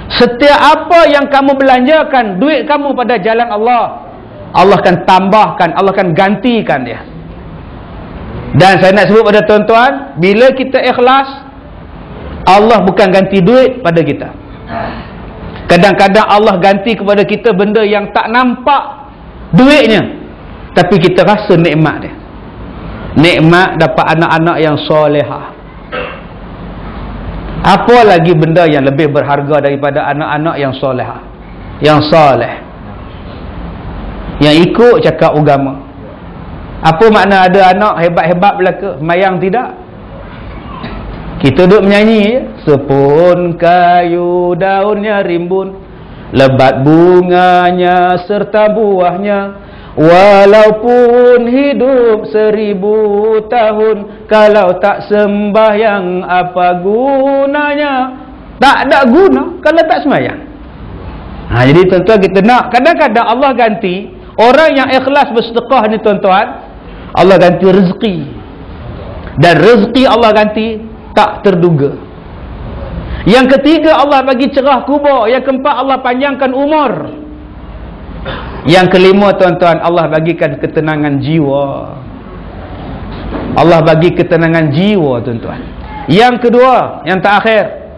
Setiap apa yang kamu belanjakan duit kamu pada jalan Allah, Allah akan tambahkan, Allah akan gantikan dia. Dan saya nak sebut pada tuan-tuan, bila kita ikhlas, Allah bukan ganti duit pada kita. Kadang-kadang Allah ganti kepada kita benda yang tak nampak duitnya, tapi kita rasa nikmat dia. Nikmat dapat anak-anak yang solehah. Apa lagi benda yang lebih berharga daripada anak-anak yang solehah, yang soleh, yang ikut cakap agama? Apa makna ada anak hebat-hebat belaka, mayang tidak? Kita duduk menyanyi je. Sepun kayu daunnya rimbun, lebat bunganya serta buahnya. Walaupun hidup 1000 tahun, kalau tak sembahyang apa gunanya? Tak ada guna kalau tak sembahyang. Jadi tuan-tuan, kita nak, kadang-kadang Allah ganti orang yang ikhlas bersedekah ni tuan-tuan, Allah ganti rezeki. Dan rezeki Allah ganti tak terduga. Yang ketiga, Allah bagi cerah kubur. Yang keempat, Allah panjangkan umur. Yang kelima tuan-tuan, Allah bagikan ketenangan jiwa. Allah bagi ketenangan jiwa tuan-tuan. Yang kedua, yang terakhir,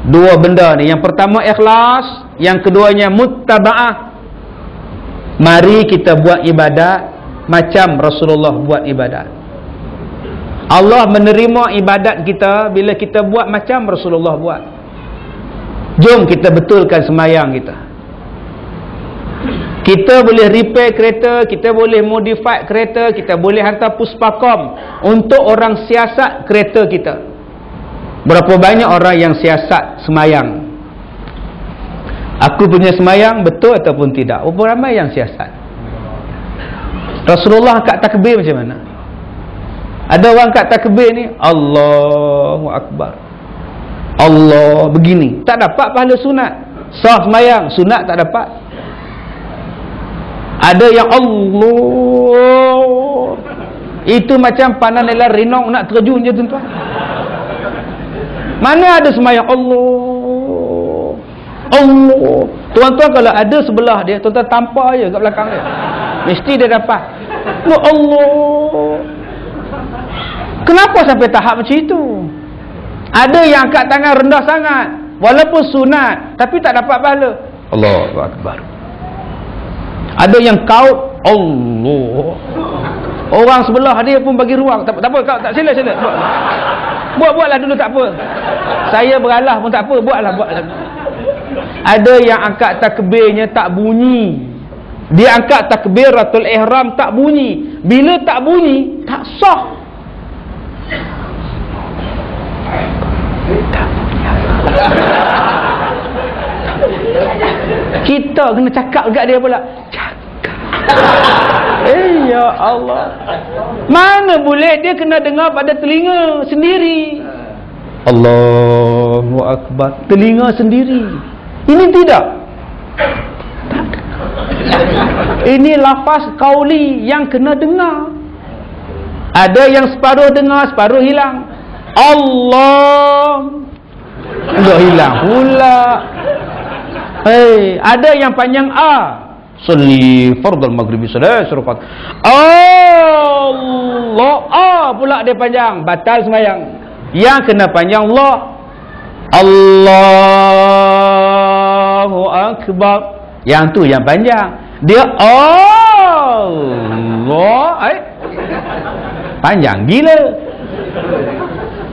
dua benda ni. Yang pertama ikhlas, yang keduanya muttaba'ah. Mari kita buat ibadat macam Rasulullah buat ibadat. Allah menerima ibadat kita bila kita buat macam Rasulullah buat. Jom kita betulkan semayang kita. Kita boleh repair kereta, kita boleh modify kereta, kita boleh hantar puspakom untuk orang siasat kereta kita. Berapa banyak orang yang siasat semayang? Aku punya semayang betul ataupun tidak? Berapa ramai yang siasat? Rasulullah angkat takbir macam mana? Ada orang angkat takbir ni Allahu Akbar, Allah begini, tak dapat pahala sunat. Sah semayang, sunat tak dapat. Ada yang Allah, itu macam panah nela rinong nak terjun je tuan-tuan. Mana ada semayang Allah, Allah. Tuan-tuan kalau ada sebelah dia, tuan-tuan tampar je kat belakang dia, mesti dia dapat. Allah. Kenapa sampai tahap macam itu? Ada yang angkat tangan rendah sangat, walaupun sunat, tapi tak dapat pahala. Allahu Akbar. Ada yang kaut Allah, orang sebelah dia pun bagi ruang. Tak apa, kau tak sila buatlah dulu, tak apa, saya beralah pun tak apa, buatlah. Ada yang angkat takbirnya tak bunyi. Dia angkat takbiratul ihram tak bunyi. Bila tak bunyi, tak sah. Kita kena cakap dekat dia pula. Cakap. Ya Allah. Mana boleh dia kena dengar pada telinga sendiri. Allahu Akbar. Telinga sendiri. Ini tidak. Ini lafaz qauli yang kena dengar. Ada yang separuh dengar, separuh hilang. Allah. Enggak hilang pula. Ada yang panjang A. Salli fardal maghribi salat rakaat. Allah. A pula dia panjang, batal semayang. Yang kena panjang Allah. Allahu Akbar. Yang tu yang panjang. Dia Allah. Panjang gila.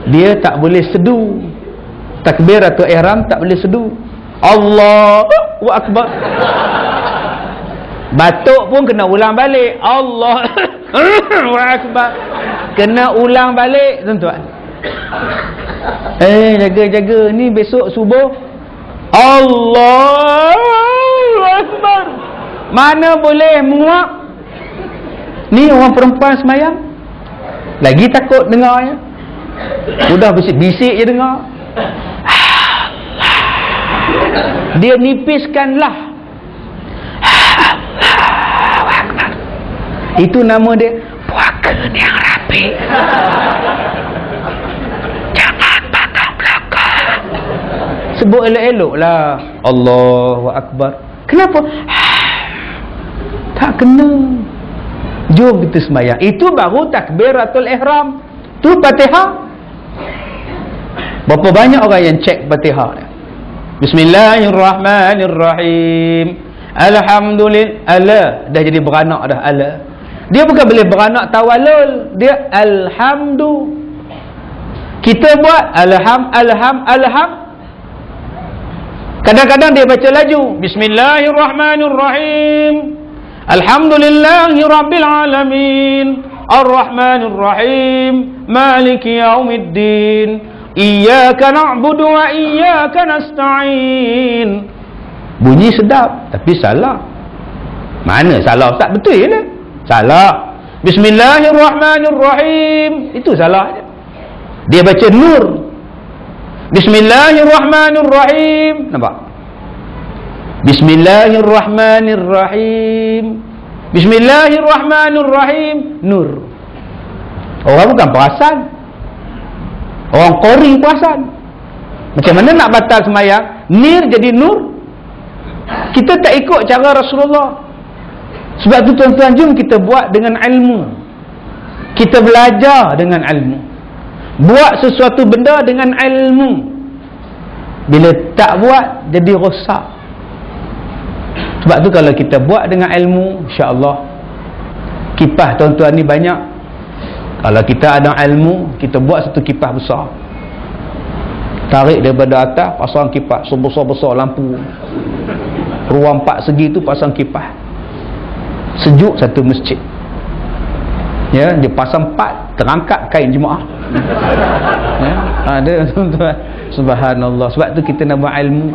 Dia tak boleh sedu. Takbir atau ihram tak boleh sedu. Allahu Akbar. Batuk pun kena ulang balik. Allahu Akbar. Kena ulang balik tuan-tuan. Jaga-jaga ni besok subuh Allahu Akbar. Mana boleh menguap. Ni orang perempuan semayang lagi takut dengarnya. Sudah bisik-bisik je dengar. Dia nipiskanlah. Itu nama dia puaka yang rapi. Jangan patah belakang. Sebut elok-elok lah Allahu Akbar. Kenapa? Tak kena. Jom kita sembahyang. Itu baru takbiratul ihram. Tu Fatihah. Berapa banyak orang yang cek Fatihah dia? Bismillahirrahmanirrahim. Alhamdulillah. Dah jadi beranak dah. Dia bukan boleh beranak tawalul. Dia alhamdu. Kita buat alham. Kadang-kadang dia baca laju. Bismillahirrahmanirrahim. Alhamdulillahi rabbil alamin. Ar-Rahmanir-Rahim. Maliki yaumiddin. Iyyaka na'budu wa iyyaka nasta'in. Bunyi sedap tapi salah. Mana salah? Tak betul lah. Salah. Bismillahirrahmanirrahim. Itu salah. Dia baca nur. Bismillahirrahmanirrahim. Nampak? Bismillahirrahmanirrahim. Bismillahirrahmanirrahim. Nur. Orang bukan perasan. Orang qori perasan. Macam mana nak batal semayang? Nir jadi nur. Kita tak ikut cara Rasulullah. Sebab tu tuan-tuan, jom kita buat dengan ilmu. Kita belajar dengan ilmu. Buat sesuatu benda dengan ilmu. Bila tak buat, jadi rosak. Sebab tu kalau kita buat dengan ilmu, insya-Allah kipas tuan-tuan ni banyak. Kalau kita ada ilmu, kita buat satu kipas besar. Tarik daripada atas, pasang kipas sebesar-besar lampu. Ruang 4 segi tu pasang kipas. Sejuk satu masjid. Ya, dia pasang 4, terangkat kain jemaah. Ya. Ada tuan-tuan. Subhanallah. Sebab tu kita nak buat ilmu.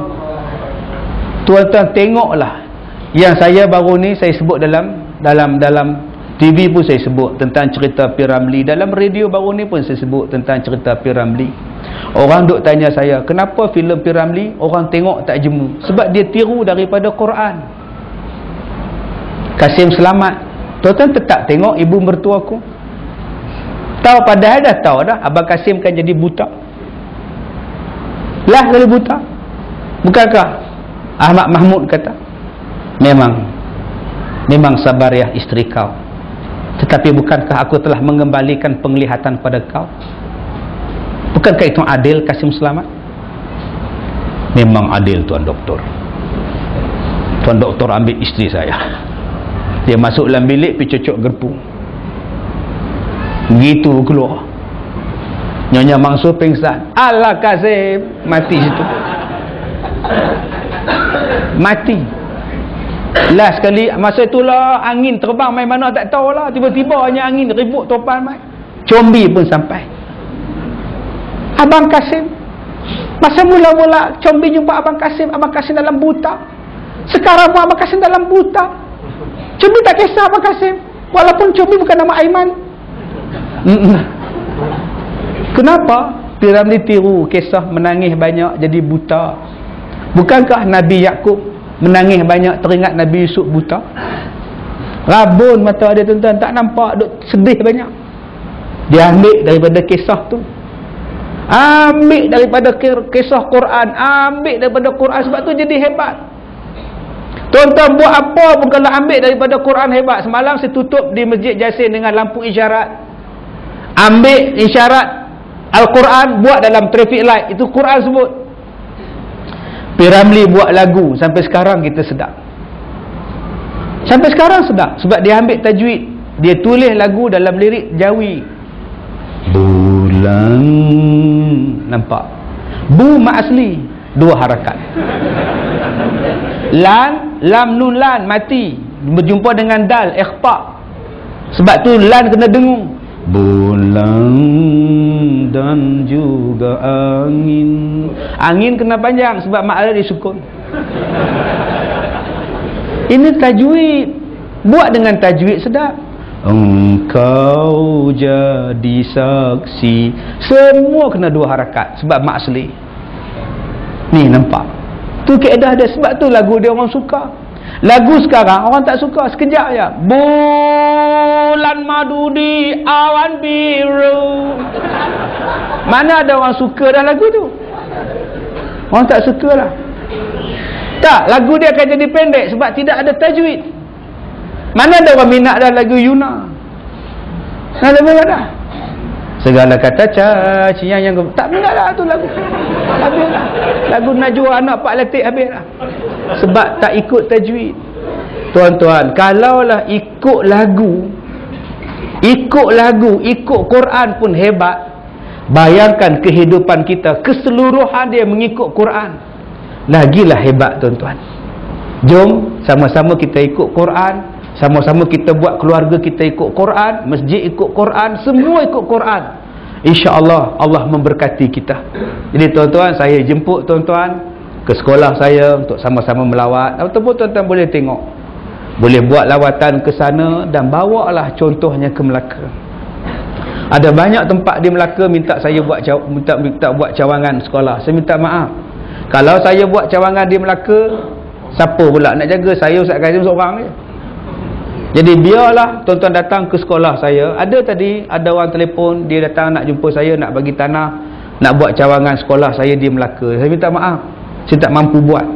Tuan-tuan tengoklah. Yang saya baru ni saya sebut dalam TV pun saya sebut tentang cerita P. Ramlee. Dalam radio baru ni pun saya sebut tentang cerita P. Ramlee. Orang duk tanya saya, kenapa filem P. Ramlee orang tengok tak jemu? Sebab dia tiru daripada Quran. Kasim Selamat. Tuan-tuan tetap tengok ibu mertua aku. Tahu, padahal dah tahu dah Abang Kasim kan jadi buta. Lah jadi buta. Bukankah Ahmad Mahmud kata, memang sabar ya isteri kau, tetapi bukankah aku telah mengembalikan penglihatan pada kau? Bukankah itu adil, Kasim Selamat? Memang adil Tuan Doktor. Tuan Doktor ambil isteri saya, dia masuk dalam bilik pergi cocok gerpu. Begitu keluar, Nyonya Mansur pingsan. Alah Kasim, mati situ. Mati. Last sekali masa itulah angin terbang main mana tak tahulah, tiba-tiba hanya angin ribut topan mai. Combi pun sampai. Abang Kasim, masa mula-mula Combi jumpa Abang Kasim dalam buta. Sekarang pun Abang Kasim dalam buta. Combi tak kisah Abang Kasim, walaupun Combi bukan nama Aiman. Kenapa? P. Ramlee tiru kisah menangis banyak jadi buta. Bukankah Nabi Yakub menangis banyak teringat Nabi Yusuf buta? Rabun mata dia tuan-tuan, tak nampak, duk sedih banyak. Dia ambil daripada kisah tu, ambil daripada kisah Quran, ambil daripada Quran. Sebab tu jadi hebat. Tuan-tuan buat apa pun kalau ambil daripada Quran hebat. Semalam saya tutup di Masjid Jasin dengan lampu isyarat. Ambil isyarat Al-Quran, buat dalam traffic light, itu Quran sebut. P. Ramlee buat lagu, sampai sekarang kita sedap. Sampai sekarang sedap. Sebab dia ambil tajwid, dia tulis lagu dalam lirik Jawi. Bulan, nampak? Bu mak asli, 2 harakat. Lan, lam nun lan, mati, berjumpa dengan dal, ikhfa. Sebab tu lan kena dengung. Bulan dan juga angin. Angin kena panjang sebab mak ada disukun. Ini tajwid. Buat dengan tajwid sedap. Engkau jadi saksi. Semua kena 2 harakat sebab mak asli. Ni nampak? Tu kaedah dia. Sebab tu lagu dia orang suka. Lagu sekarang orang tak suka, sekejap je. Bulan madu di awan biru. Mana ada orang suka dah lagu tu? Orang tak suka lah. Tak, lagu dia akan jadi pendek sebab tidak ada tajwid. Mana ada orang minat dah lagu Yuna? Ada minat dah? Segala kata caci yang tak minat dah tu lagu. Habis lah. Lagu Najwa anak Pak Latik habis lah. Sebab tak ikut tajwid. Tuan-tuan, kalaulah ikut lagu, ikut Quran pun hebat. Bayangkan kehidupan kita keseluruhan dia mengikut Quran, lagilah hebat tuan-tuan. Jom sama-sama kita ikut Quran, sama-sama kita buat keluarga kita ikut Quran, masjid ikut Quran, semua ikut Quran. InsyaAllah Allah memberkati kita. Jadi tuan-tuan, saya jemput tuan-tuan ke sekolah saya untuk sama-sama melawat. Ataupun tuan-tuan boleh tengok, boleh buat lawatan ke sana dan bawalah contohnya ke Melaka. Ada banyak tempat di Melaka minta saya buat minta buat cawangan sekolah. Saya minta maaf. Kalau saya buat cawangan di Melaka, siapa pula nak jaga saya? Ustaz Kazim seorang je. Jadi biarlah tuan-tuan datang ke sekolah saya. Ada orang telefon, dia datang nak jumpa saya, nak bagi tanah, nak buat cawangan sekolah saya di Melaka. Saya minta maaf, saya tak mampu buat.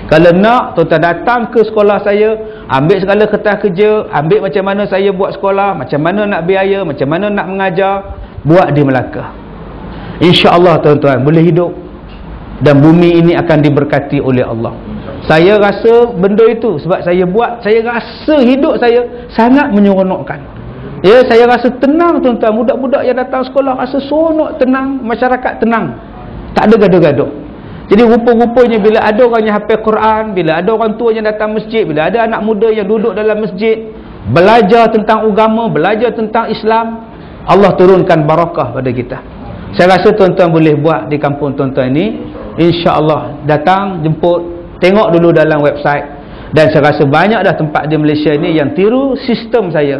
Kalau nak, tuan-tuan datang ke sekolah saya, ambil segala kertas kerja, ambil macam mana saya buat sekolah, macam mana nak biaya, macam mana nak mengajar, buat di Melaka. InsyaAllah tuan-tuan boleh hidup dan bumi ini akan diberkati oleh Allah. Saya rasa benda itu sebab saya buat, saya rasa hidup saya sangat menyeronokkan. Ya, saya rasa tenang tuan-tuan. Budak-budak yang datang sekolah rasa seronok, tenang, masyarakat tenang, tak ada gaduh-gaduh. Jadi rupa-rupanya bila ada orang yang hafal Quran, bila ada orang tua yang datang masjid, bila ada anak muda yang duduk dalam masjid, belajar tentang agama, belajar tentang Islam, Allah turunkan barakah pada kita. Saya rasa tuan-tuan boleh buat di kampung tuan-tuan ini. InsyaAllah datang, jemput, tengok dulu dalam website. Dan saya rasa banyak dah tempat di Malaysia ni yang tiru sistem saya.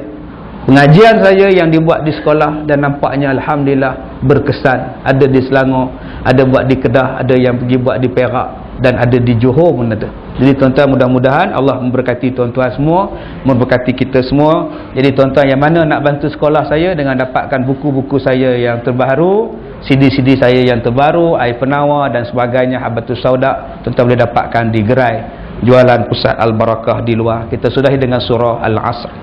Pengajian saya yang dibuat di sekolah, dan nampaknya Alhamdulillah berkesan. Ada di Selangor, ada buat di Kedah, ada yang pergi buat di Perak, dan ada di Johor pun ada. Jadi tuan-tuan, mudah-mudahan Allah memberkati tuan-tuan semua, memberkati kita semua. Jadi tuan-tuan yang mana nak bantu sekolah saya dengan dapatkan buku-buku saya yang terbaru, CD-CD saya yang terbaru, air penawar dan sebagainya, Habatus Sauda, tuan-tuan boleh dapatkan di gerai jualan Pusat Al-Barakah di luar. Kita sudahi dengan surah Al-Asr.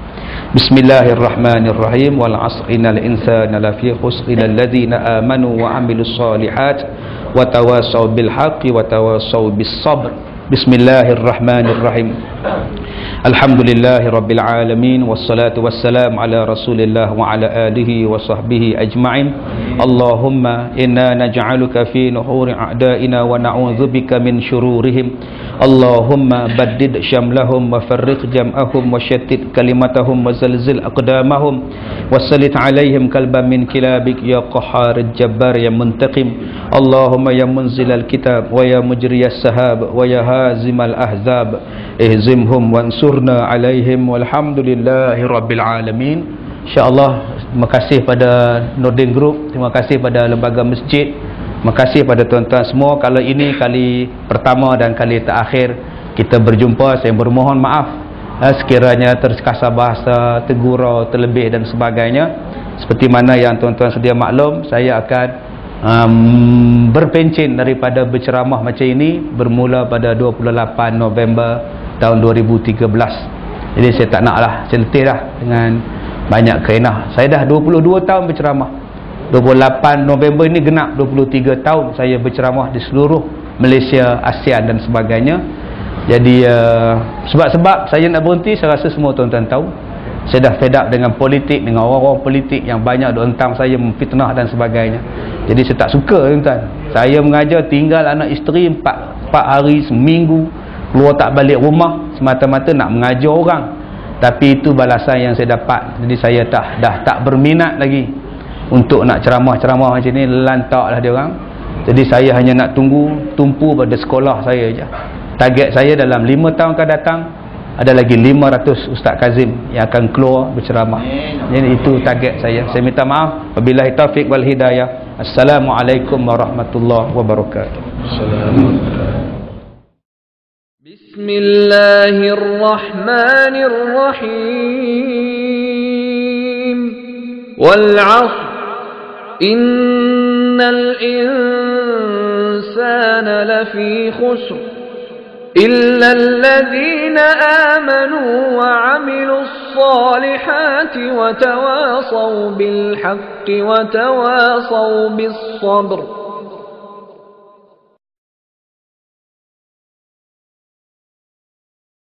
Bismillahirrahmanirrahim. Wal 'asri innal insana lafi khusr illa alladhina amanu wa 'amilus solihat wa tawassaw bil haqqi wa tawassaw bis sabr. Bismillahirrahmanirrahim. Alhamdulillahi rabbil alamin, wassalatu wassalamu ala Rasulillah wa ala alihi wa sahbihi ajma'in. Allahumma inna naj'aluka fi nuhuri a'daina wa na'udzubika min syururihim. Allahumma baddid syamlahum wa farriq jam'ahum wa syattid kalimatahum wa zalzil aqdamahum wa sallit alaihim kalban min kilabik ya qahhar jabbar ya muntaqim. Allahumma ya munzilal kitab wa ya mujriyas sahab wa ya hazimal ahzab ihzimhum wansurna alaihim walhamdulillahi rabbil alamin. InsyaAllah, terima kasih pada Nordin Group, terima kasih pada lembaga masjid, terima kasih pada tuan-tuan semua. Kalau ini kali pertama dan kali terakhir kita berjumpa, saya bermohon maaf sekiranya terkasar bahasa, tergurau, terlebih dan sebagainya. Seperti mana yang tuan-tuan sedia maklum, saya akan berpencen daripada berceramah macam ini bermula pada 28 November tahun 2013. Jadi saya tak naklah centih dah dengan banyak kerenah. Saya dah 22 tahun berceramah. 28 November ini genap 23 tahun saya berceramah di seluruh Malaysia, ASEAN dan sebagainya. Jadi sebab-sebab saya nak berhenti, saya rasa semua tuan-tuan tahu. Saya dah fed up dengan politik, dengan orang-orang politik yang banyak duk hentam saya, memfitnah dan sebagainya. Jadi saya tak suka tuan-tuan. Saya mengajar, tinggal anak isteri 4 hari seminggu, keluar tak balik rumah semata-mata nak mengajar orang. Tapi itu balasan yang saya dapat. Jadi saya dah tak berminat lagi untuk nak ceramah-ceramah macam ni, lantaklah dia orang. Jadi saya hanya nak tumpu pada sekolah saya je. Target saya dalam 5 tahun akan datang ada lagi 500 Ustaz Kazim yang akan keluar berceramah. Jadi itu target saya. Saya minta maaf. Wabillahi taufiq wal hidayah. Assalamualaikum warahmatullahi wabarakatuh. Bismillahirrahmanirrahim. Wal 'ashr innal insana lafi khusr إلا الذين آمنوا وعملوا الصالحات وتواصوا بالحق وتواصوا بالصبر